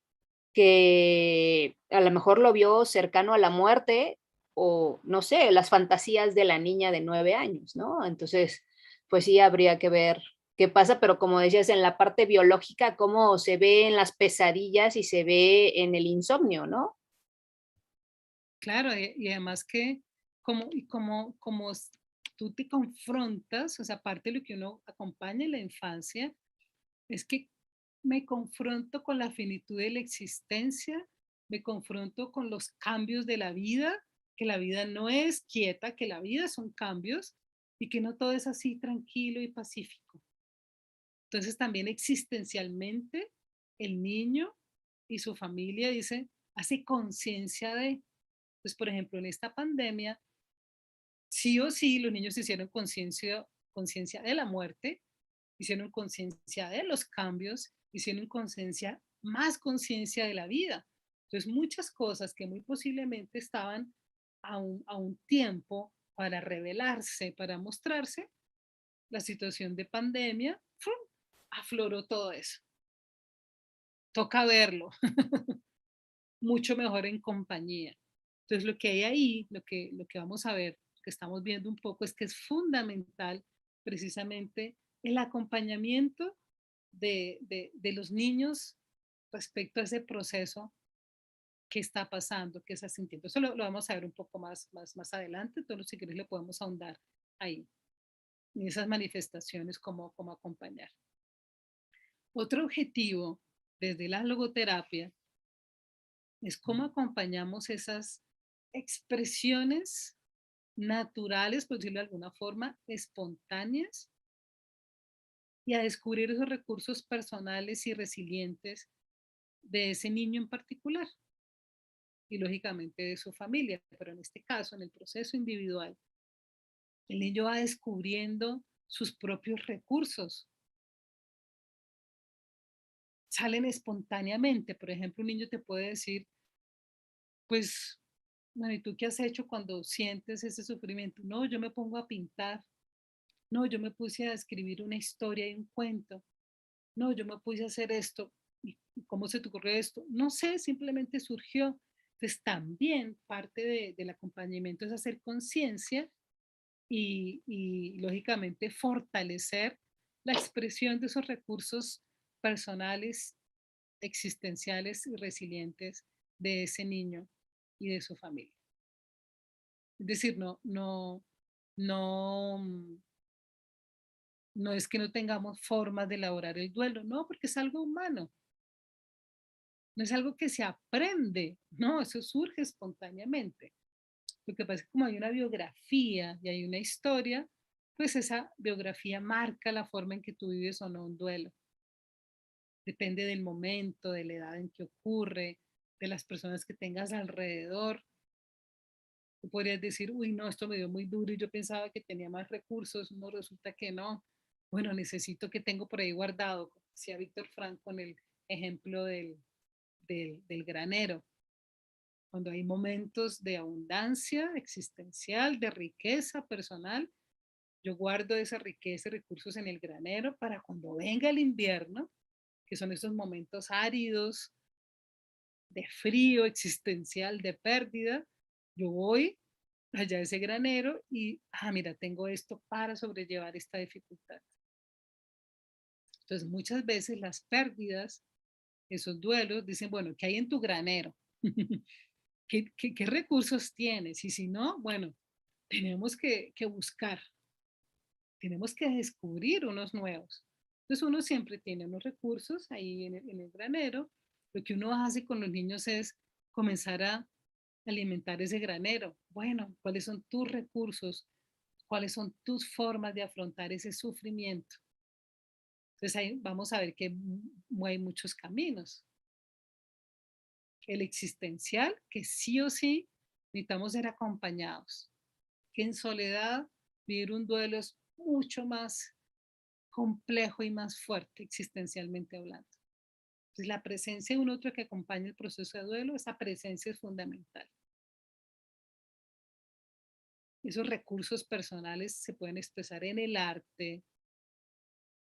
que a lo mejor lo vio cercano a la muerte o no sé, las fantasías de la niña de 9 años, ¿no? Entonces, pues sí habría que ver qué pasa, pero como decías, en la parte biológica, cómo se ve en las pesadillas y se ve en el insomnio, ¿no? claro, y además que como tú te confrontas, o sea, parte de lo que uno acompaña en la infancia, es que me confronto con la finitud de la existencia, me confronto con los cambios de la vida, que la vida no es quieta, que la vida son cambios y que no todo es así tranquilo y pacífico. Entonces también existencialmente el niño y su familia dice, hace conciencia de, pues por ejemplo en esta pandemia, sí o sí los niños hicieron conciencia de la muerte, hicieron conciencia de los cambios, hicieron conciencia, más conciencia de la vida. Entonces muchas cosas que muy posiblemente estaban a un tiempo para revelarse, para mostrarse, la situación de pandemia, ¡fum!, afloró todo eso. Toca verlo, mucho mejor en compañía. Entonces, lo que hay ahí, lo que vamos a ver, que estamos viendo un poco, es que es fundamental precisamente el acompañamiento de los niños respecto a ese proceso que está pasando, que está sintiendo. Eso lo vamos a ver un poco más adelante, entonces si quieres le podemos ahondar ahí, en esas manifestaciones, como acompañar. Otro objetivo desde la logoterapia es cómo acompañamos esas expresiones naturales, por decirlo de alguna forma, espontáneas, y a descubrir esos recursos personales y resilientes de ese niño en particular y lógicamente de su familia, pero en este caso, en el proceso individual, el niño va descubriendo sus propios recursos, salen espontáneamente. Por ejemplo, un niño te puede decir, pues, bueno, ¿y tú qué has hecho cuando sientes ese sufrimiento? No, yo me pongo a pintar. No, yo me puse a escribir una historia y un cuento. No, yo me puse a hacer esto. ¿Y cómo se te ocurrió esto? No sé, simplemente surgió. Entonces, también parte del acompañamiento es hacer conciencia y, lógicamente, fortalecer la expresión de esos recursos personales existenciales y resilientes de ese niño y de su familia. Es decir, no, no es que no tengamos formas de elaborar el duelo, no, porque es algo humano, no es algo que se aprende, no, eso surge espontáneamente. Lo que pasa es que como hay una biografía y hay una historia, pues esa biografía marca la forma en que tú vives o no un duelo. Depende del momento, de la edad en que ocurre, de las personas que tengas alrededor. Tú podrías decir, uy, no, esto me dio muy duro y yo pensaba que tenía más recursos, no, resulta que no. Bueno, necesito que tengo por ahí guardado, como decía Víctor Frank con el ejemplo del granero. Cuando hay momentos de abundancia existencial, de riqueza personal, yo guardo esa riqueza y recursos en el granero para cuando venga el invierno, que son esos momentos áridos, de frío existencial, de pérdida, yo voy allá a ese granero y, mira, tengo esto para sobrellevar esta dificultad. Entonces, muchas veces las pérdidas, esos duelos, dicen, bueno, ¿qué hay en tu granero? ¿Qué recursos tienes? Y si no, bueno, tenemos que buscar, tenemos que descubrir unos nuevos. Entonces uno siempre tiene unos recursos ahí en el granero. Lo que uno hace con los niños es comenzar a alimentar ese granero. Bueno, ¿cuáles son tus recursos? ¿Cuáles son tus formas de afrontar ese sufrimiento? Entonces ahí vamos a ver que hay muchos caminos. El existencial, que sí o sí necesitamos ser acompañados. Que en soledad vivir un duelo es mucho más complejo y más fuerte existencialmente hablando. Entonces, la presencia de un otro que acompañe el proceso de duelo, esa presencia es fundamental. Esos recursos personales se pueden expresar en el arte.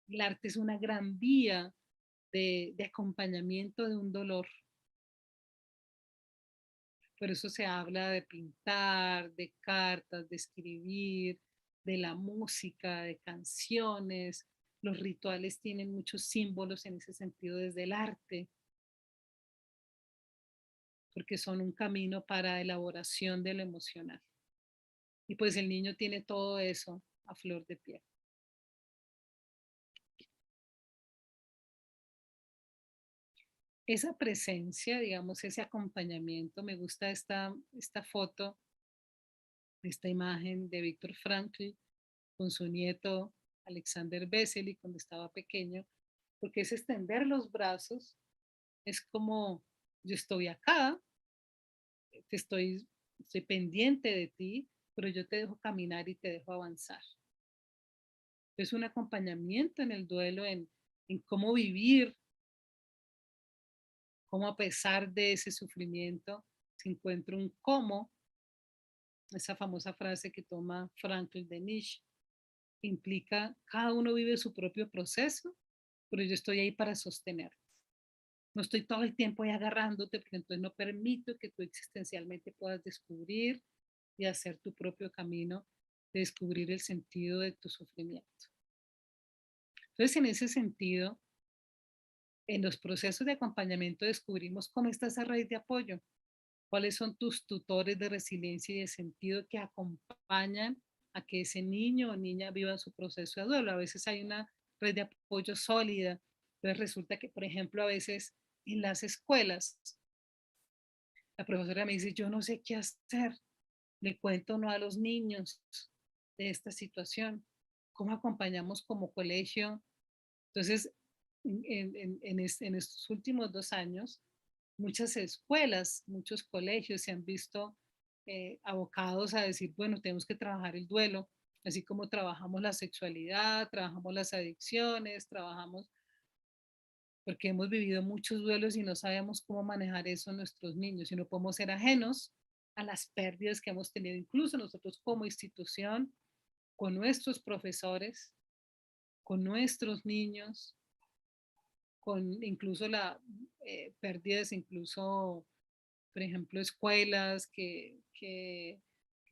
El arte es una gran vía de acompañamiento de un dolor. Por eso se habla de pintar, de cartas, de escribir, de la música, de canciones. Los rituales tienen muchos símbolos en ese sentido desde el arte, porque son un camino para elaboración de lo emocional. Y pues el niño tiene todo eso a flor de piel. Esa presencia, digamos, ese acompañamiento, me gusta esta foto, esta imagen de Víctor Frankl con su nieto Alexander Vesely cuando estaba pequeño, porque es extender los brazos, es como yo estoy acá, estoy pendiente de ti, pero yo te dejo caminar y te dejo avanzar. Es un acompañamiento en el duelo, en cómo vivir, cómo a pesar de ese sufrimiento se encuentra un cómo, esa famosa frase que toma Frankl de Nietzsche, que implica cada uno vive su propio proceso, pero yo estoy ahí para sostener. No estoy todo el tiempo ahí agarrándote, porque entonces no permito que tú existencialmente puedas descubrir y hacer tu propio camino, de descubrir el sentido de tu sufrimiento. Entonces, en ese sentido, en los procesos de acompañamiento descubrimos cómo está esa red de apoyo, cuáles son tus tutores de resiliencia y de sentido que acompañan a que ese niño o niña viva su proceso de duelo. A veces hay una red de apoyo sólida, entonces resulta que, por ejemplo, a veces en las escuelas, la profesora me dice, yo no sé qué hacer, le cuento no a los niños de esta situación, cómo acompañamos como colegio. Entonces, en estos últimos 2 años, muchas escuelas, muchos colegios se han visto abocados a decir, bueno, tenemos que trabajar el duelo, así como trabajamos la sexualidad, trabajamos las adicciones, trabajamos, porque hemos vivido muchos duelos y no sabemos cómo manejar eso en nuestros niños y no podemos ser ajenos a las pérdidas que hemos tenido incluso nosotros como institución, con nuestros profesores, con nuestros niños, con incluso la pérdidas, incluso, por ejemplo, escuelas que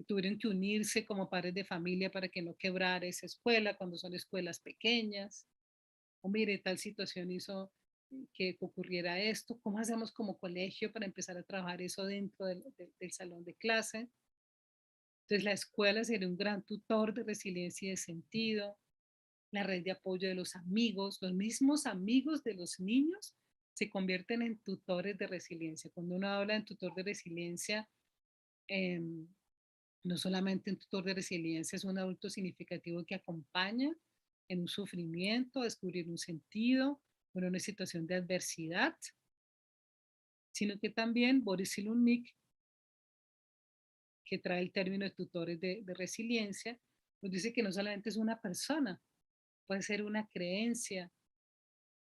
tuvieron que unirse como padres de familia para que no quebrara esa escuela cuando son escuelas pequeñas. O mire, tal situación hizo, que ocurriera esto, cómo hacemos como colegio para empezar a trabajar eso dentro del salón de clase. Entonces la escuela sería un gran tutor de resiliencia y de sentido, la red de apoyo de los mismos amigos de los niños se convierten en tutores de resiliencia. Cuando uno habla de tutor de resiliencia, eh, no solamente un tutor de resiliencia es un adulto significativo que acompaña en un sufrimiento, a descubrir un sentido, o en una situación de adversidad, sino que también Boris Cyrulnik, que trae el término de tutores de resiliencia, nos dice que no solamente es una persona, puede ser una creencia,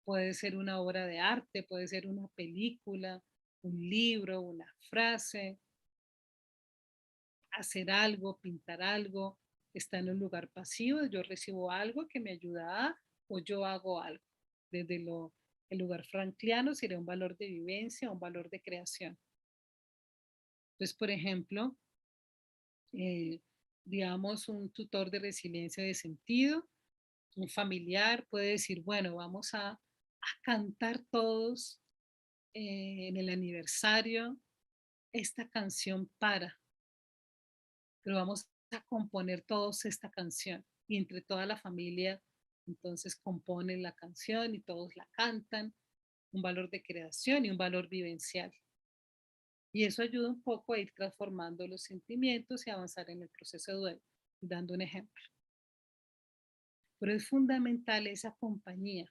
puede ser una obra de arte, puede ser una película, un libro, una frase, hacer algo, pintar algo, está en un lugar pasivo, yo recibo algo que me ayuda a, o yo hago algo. Desde el lugar frankliano sería un valor de vivencia, un valor de creación. Entonces, por ejemplo, eh, digamos, un tutor de resiliencia de sentido, un familiar puede decir, bueno, vamos a cantar todos en el aniversario esta canción pero vamos a componer todos esta canción y entre toda la familia entonces componen la canción y todos la cantan, un valor de creación y un valor vivencial. Y eso ayuda un poco a ir transformando los sentimientos y avanzar en el proceso de duelo, dando un ejemplo. Pero es fundamental esa compañía.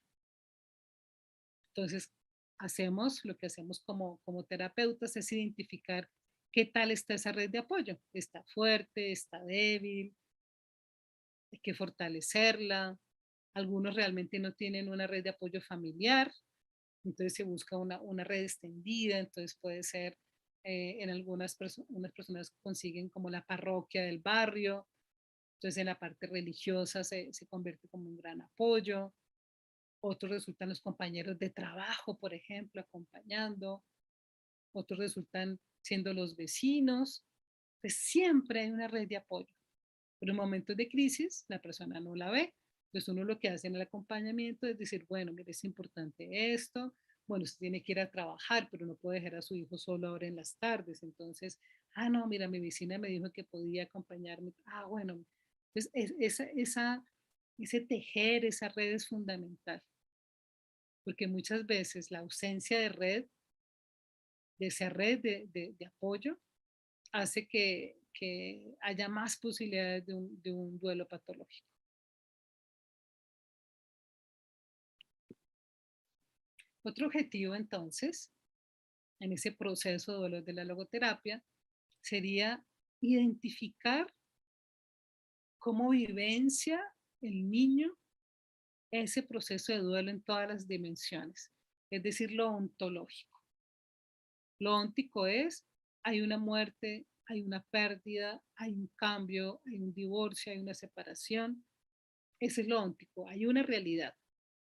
Entonces, hacemos lo que hacemos como terapeutas es identificar qué tal está esa red de apoyo. Está fuerte, está débil, hay que fortalecerla. Algunos realmente no tienen una red de apoyo familiar, entonces se busca una red extendida, entonces puede ser en unas personas consiguen como la parroquia del barrio, entonces en la parte religiosa se convierte como un gran apoyo. Otros resultan los compañeros de trabajo, por ejemplo, acompañando. Otros resultan siendo los vecinos. Pues siempre hay una red de apoyo. Pero en momentos de crisis, la persona no la ve. Entonces uno lo que hace en el acompañamiento es decir, bueno, mire, es importante esto. Bueno, usted tiene que ir a trabajar, pero no puede dejar a su hijo solo ahora en las tardes. Entonces, no, mira, mi vecina me dijo que podía acompañarme. Bueno. Entonces, ese tejer, esa red es fundamental porque muchas veces la ausencia de red, de esa red de apoyo, hace que haya más posibilidades de un duelo patológico. Otro objetivo entonces, en ese proceso de duelo de la logoterapia, sería identificar cómo vivencia el niño ese proceso de duelo en todas las dimensiones, es decir, lo ontológico. Lo óntico es, hay una muerte, hay una pérdida, hay un cambio, hay un divorcio, hay una separación. Ese es lo óntico, hay una realidad.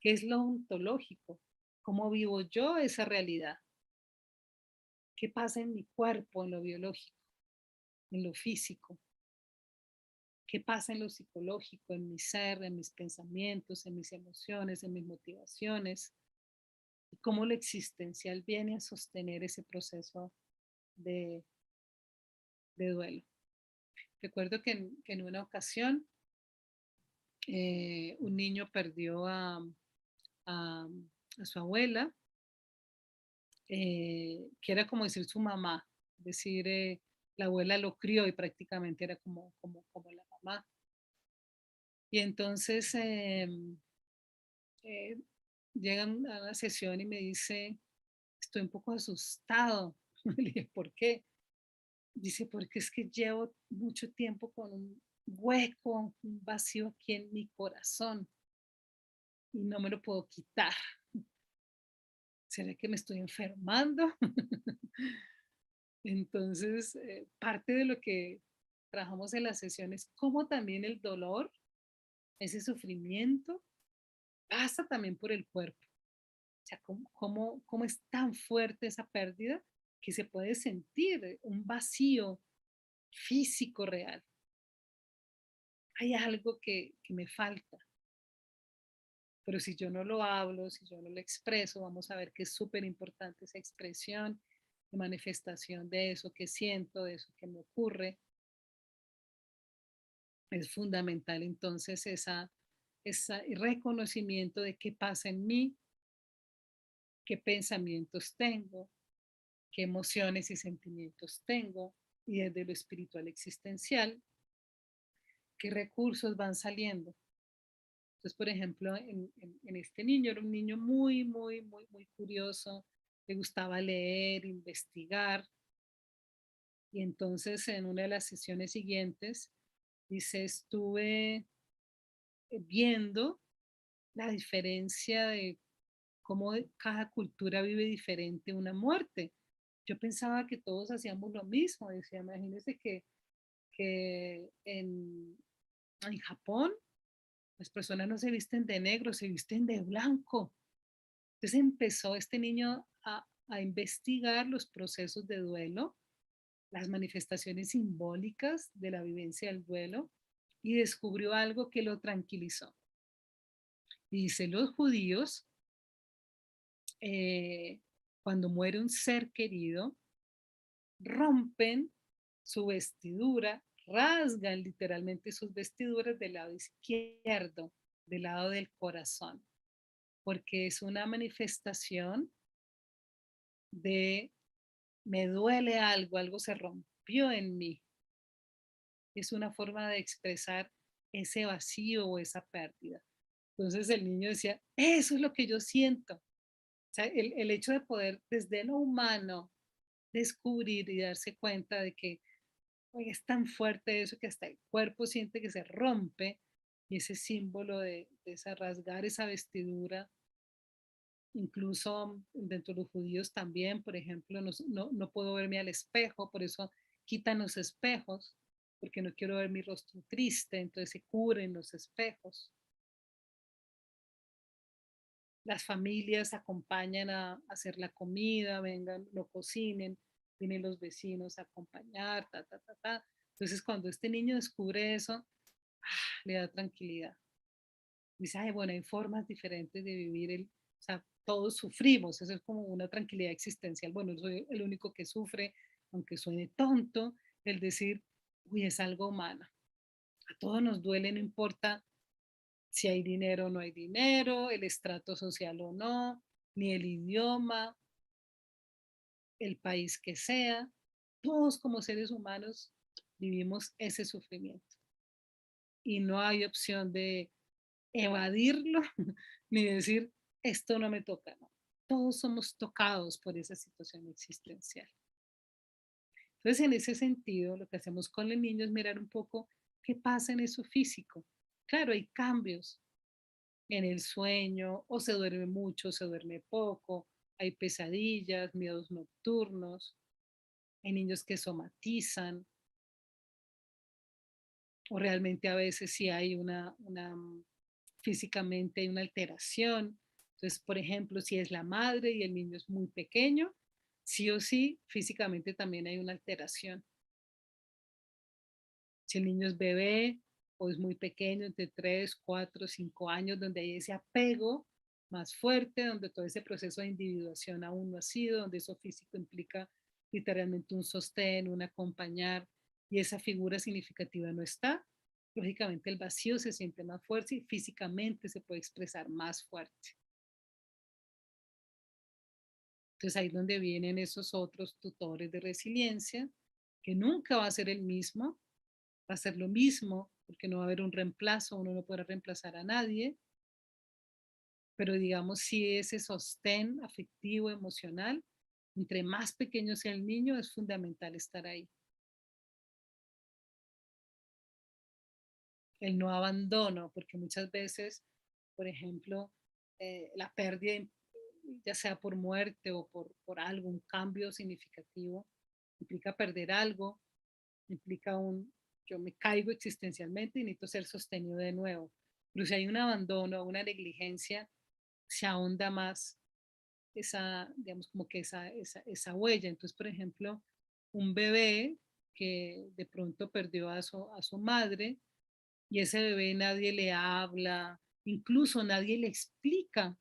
¿Qué es lo ontológico? ¿Cómo vivo yo esa realidad? ¿Qué pasa en mi cuerpo, en lo biológico, en lo físico? ¿Qué pasa en lo psicológico, en mi ser, en mis pensamientos, en mis emociones, en mis motivaciones? ¿Y cómo lo existencial viene a sostener ese proceso de, de duelo? Recuerdo que en una ocasión un niño perdió a, a su abuela, que era como decir su mamá, es decir, la abuela lo crió y prácticamente era como la mamá. Y entonces eh, llegan a la sesión y me dice, estoy un poco asustado. Le dije, ¿por qué? Dice, porque es que llevo mucho tiempo con un hueco, un vacío aquí en mi corazón y no me lo puedo quitar. ¿Será que me estoy enfermando? Entonces, parte de lo que trabajamos en las sesiones, como también el dolor, ese sufrimiento, pasa también por el cuerpo. O sea, cómo es tan fuerte esa pérdida que se puede sentir un vacío físico real. Hay algo que me falta. pero si yo no lo hablo, si yo no lo expreso, vamos a ver que es súper importante esa expresión de manifestación de eso que siento, de eso que me ocurre. Es fundamental entonces ese reconocimiento de qué pasa en mí, qué pensamientos tengo, qué emociones y sentimientos tengo, y desde lo espiritual existencial, qué recursos van saliendo. Entonces, por ejemplo, en este niño era un niño muy curioso, le gustaba leer, investigar, y entonces en una de las sesiones siguientes dice, estuve viendo la diferencia de cómo cada cultura vive diferente una muerte. Yo pensaba que todos hacíamos lo mismo, decía, imagínense que en Japón las personas no se visten de negro, se visten de blanco. Entonces empezó este niño a investigar los procesos de duelo, las manifestaciones simbólicas de la vivencia del duelo y descubrió algo que lo tranquilizó. Y dice, los judíos, eh, cuando muere un ser querido, rompen su vestidura, rasgan literalmente sus vestiduras del lado izquierdo, del lado del corazón, porque es una manifestación de me duele algo, algo se rompió en mí. Es una forma de expresar ese vacío o esa pérdida. Entonces el niño decía, eso es lo que yo siento. O sea, el hecho de poder desde lo humano descubrir y darse cuenta de que oye, es tan fuerte eso que hasta el cuerpo siente que se rompe y ese símbolo de esa rasgar esa vestidura, incluso dentro de los judíos también, por ejemplo, no puedo verme al espejo, por eso quitan los espejos, porque no quiero ver mi rostro triste, entonces se cubren los espejos. Las familias acompañan a hacer la comida, vengan, lo cocinen, vienen los vecinos a acompañar, ta, ta, ta, ta. Entonces, cuando este niño descubre eso, le da tranquilidad. Dice, ay, bueno, hay formas diferentes de vivir o sea, todos sufrimos, eso es como una tranquilidad existencial. Bueno, soy el único que sufre, aunque suene tonto, el decir, uy, es algo humano. A todos nos duele, no importa si hay dinero o no hay dinero, el estrato social o no, ni el idioma, el país que sea. Todos como seres humanos vivimos ese sufrimiento y no hay opción de evadirlo ni decir esto no me toca, no. Todos somos tocados por esa situación existencial. Entonces, en ese sentido, lo que hacemos con el niño es mirar un poco qué pasa en eso físico. Claro, hay cambios en el sueño, o se duerme mucho, se duerme poco, hay pesadillas, miedos nocturnos, hay niños que somatizan, o realmente a veces sí hay físicamente hay una alteración. Entonces, por ejemplo, si es la madre y el niño es muy pequeño, sí o sí, físicamente también hay una alteración. Si el niño es bebé o es muy pequeño, entre 3, 4, 5 años, donde hay ese apego más fuerte, donde todo ese proceso de individuación aún no ha sido, donde eso físico implica literalmente un sostén, un acompañar, y esa figura significativa no está, lógicamente el vacío se siente más fuerte y físicamente se puede expresar más fuerte. Entonces ahí es donde vienen esos otros tutores de resiliencia, que nunca va a ser el mismo, va a ser lo mismo, porque no va a haber un reemplazo, uno no puede reemplazar a nadie, pero digamos si ese sostén afectivo, emocional, entre más pequeño sea el niño, es fundamental estar ahí. El no abandono, porque muchas veces, por ejemplo, la pérdida, ya sea por muerte o por algo, un cambio significativo, implica perder algo, implica yo me caigo existencialmente y necesito ser sostenido de nuevo. Pero si hay un abandono, una negligencia, se ahonda más digamos, como que esa huella. Entonces, por ejemplo, un bebé que de pronto perdió a su madre y ese bebé nadie le habla, Incluso nadie le explica.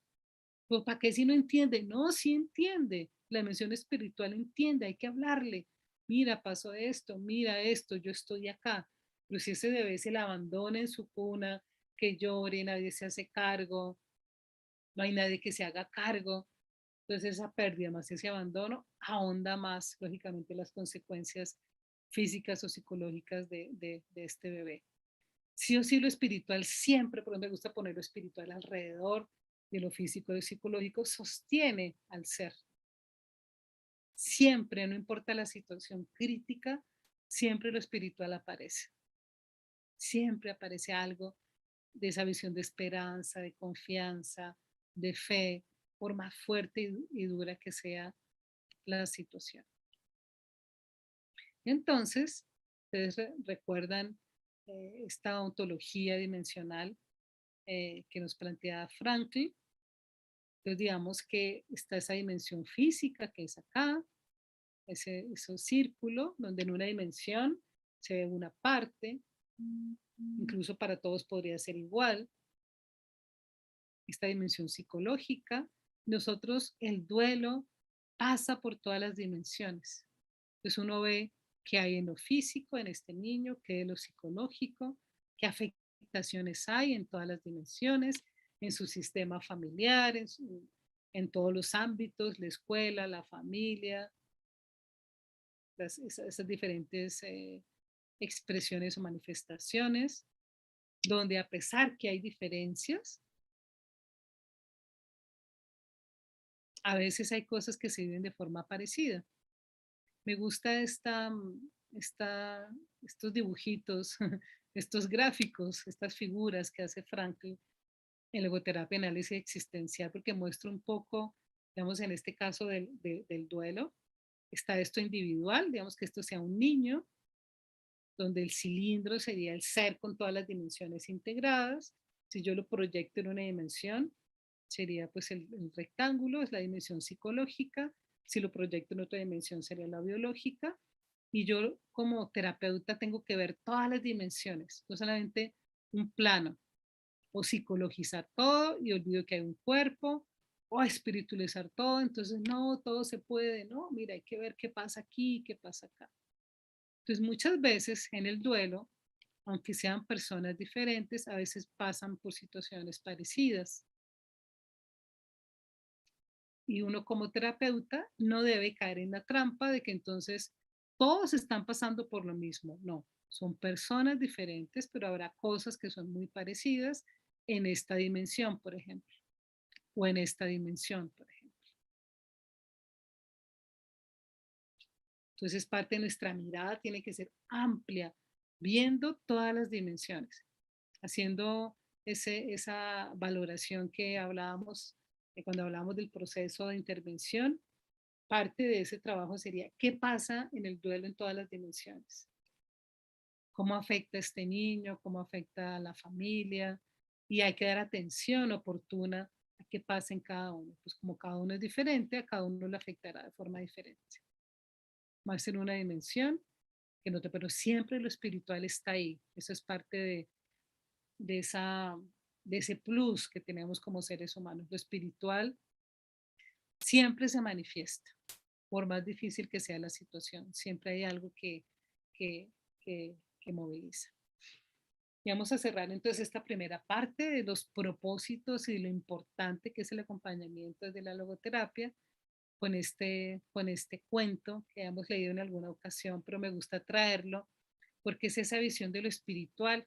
Pues, ¿para qué si no entiende? No, sí entiende. La dimensión espiritual entiende, hay que hablarle. Mira, pasó esto, yo estoy acá. Pero si ese bebé se le abandona en su cuna, que llore, nadie se hace cargo, no hay nadie que se haga cargo. Entonces esa pérdida más ese abandono ahonda más, lógicamente, las consecuencias físicas o psicológicas de este bebé. Sí o sí lo espiritual siempre, por donde me gusta poner lo espiritual alrededor de lo físico y lo psicológico, sostiene al ser. Siempre, no importa la situación crítica, siempre lo espiritual aparece. Siempre aparece algo de esa visión de esperanza, de confianza, de fe, por más fuerte y dura que sea la situación. Entonces, ustedes recuerdan esta ontología dimensional que nos plantea Franklin. Entonces, digamos que está esa dimensión física que es acá, ese círculo, donde en una dimensión se ve una parte, incluso para todos podría ser igual. Esta dimensión psicológica, nosotros el duelo pasa por todas las dimensiones. Entonces uno ve qué hay en lo físico, en este niño, qué en lo psicológico, qué afectaciones hay en todas las dimensiones, en su sistema familiar, en todos los ámbitos, la escuela, la familia, esas diferentes expresiones o manifestaciones, donde a pesar que hay diferencias, a veces hay cosas que se viven de forma parecida. Me gusta estos dibujitos, estos gráficos, estas figuras que hace Franklin en logoterapia análisis existencial, porque muestra un poco, digamos, en este caso del duelo, está esto individual, digamos que esto sea un niño, donde el cilindro sería el ser con todas las dimensiones integradas. Si yo lo proyecto en una dimensión, sería pues el rectángulo, es la dimensión psicológica. Si lo proyecto en otra dimensión, sería la biológica. Y yo como terapeuta tengo que ver todas las dimensiones, no solamente un plano, o psicologizar todo y olvido que hay un cuerpo, o espiritualizar todo, entonces no, todo se puede, no, mira, hay que ver qué pasa aquí, qué pasa acá. Entonces muchas veces en el duelo, aunque sean personas diferentes, a veces pasan por situaciones parecidas. Y uno como terapeuta no debe caer en la trampa de que entonces todos están pasando por lo mismo. No, son personas diferentes, pero habrá cosas que son muy parecidas en esta dimensión, por ejemplo, o en esta dimensión, por ejemplo. Entonces parte de nuestra mirada tiene que ser amplia, viendo todas las dimensiones, haciendo esa valoración que hablábamos cuando hablábamos del proceso de intervención. Parte de ese trabajo sería qué pasa en el duelo en todas las dimensiones. Cómo afecta a este niño, cómo afecta a la familia. Y hay que dar atención oportuna a qué pasa en cada uno. Pues como cada uno es diferente, a cada uno le afectará de forma diferente. Más en una dimensión que en otra, pero siempre lo espiritual está ahí. Eso es parte de, esa, de ese plus que tenemos como seres humanos. Lo espiritual siempre se manifiesta, por más difícil que sea la situación. Siempre hay algo que, que moviliza. Y vamos a cerrar entonces esta primera parte de los propósitos y lo importante que es el acompañamiento de la logoterapia con este cuento que hemos leído en alguna ocasión, pero me gusta traerlo porque es esa visión de lo espiritual.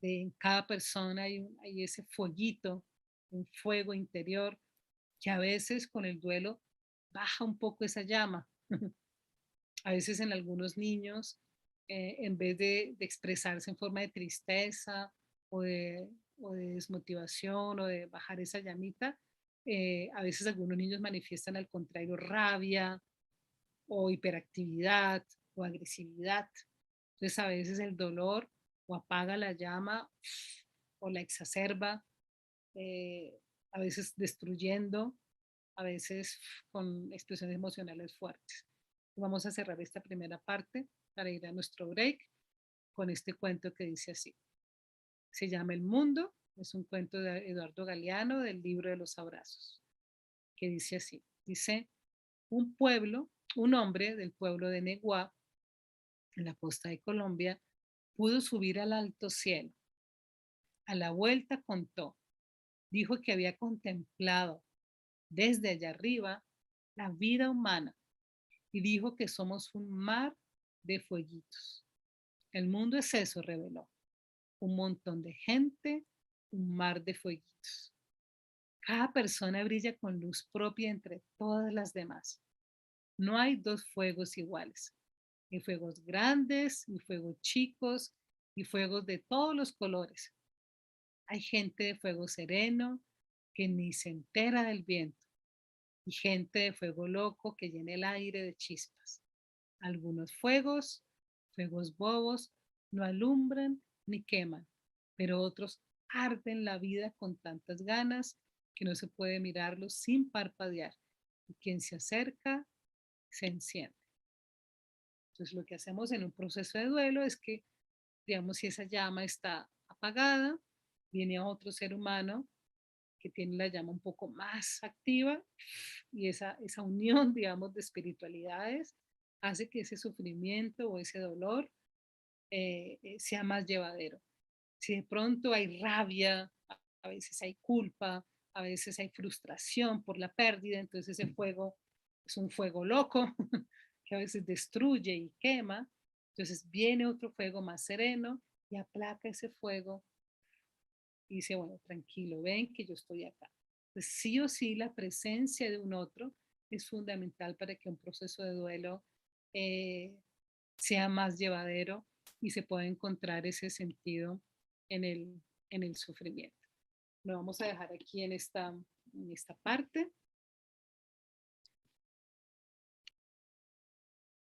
En cada persona hay ese fueguito, un fuego interior que a veces con el duelo baja un poco esa llama. A veces en algunos niños, en vez de expresarse en forma de tristeza o o de desmotivación o de bajar esa llamita, a veces algunos niños manifiestan al contrario rabia o hiperactividad o agresividad. Entonces a veces el dolor o apaga la llama o la exacerba, eh, a veces destruyendo, a veces con expresiones emocionales fuertes. Vamos a cerrar esta primera parte para ir a nuestro break con este cuento que dice así. Se llama El mundo Es un cuento de Eduardo Galeano del libro de los abrazos, que dice así. Dice, un pueblo, un hombre del pueblo de Neguá, en la costa de Colombia, pudo subir al alto cielo. A la vuelta contó, dijo que había contemplado desde allá arriba la vida humana y dijo que somos un mar de fueguitos. El mundo es eso, reveló. Un montón de gente, un mar de fueguitos. Cada persona brilla con luz propia entre todas las demás. No hay dos fuegos iguales. Hay fuegos grandes y fuegos chicos y fuegos de todos los colores. Hay gente de fuego sereno que ni se entera del viento y gente de fuego loco que llena el aire de chispas. Algunos fuegos, fuegos bobos, no alumbran ni queman, pero otros arden la vida con tantas ganas que no se puede mirarlos sin parpadear. Y quien se acerca se enciende. Entonces lo que hacemos en un proceso de duelo es que, digamos, si esa llama está apagada, viene a otro ser humano que tiene la llama un poco más activa y esa unión, digamos, de espiritualidades hace que ese sufrimiento o ese dolor sea más llevadero. Si de pronto hay rabia, a veces hay culpa, a veces hay frustración por la pérdida, entonces ese fuego es un fuego loco que a veces destruye y quema. Entonces viene otro fuego más sereno y aplaca ese fuego y dice, bueno, tranquilo, ven que yo estoy acá. Pues sí o sí, la presencia de un otro es fundamental para que un proceso de duelo eh, sea más llevadero y se pueda encontrar ese sentido en el, en el sufrimiento. Lo vamos a dejar aquí en esta parte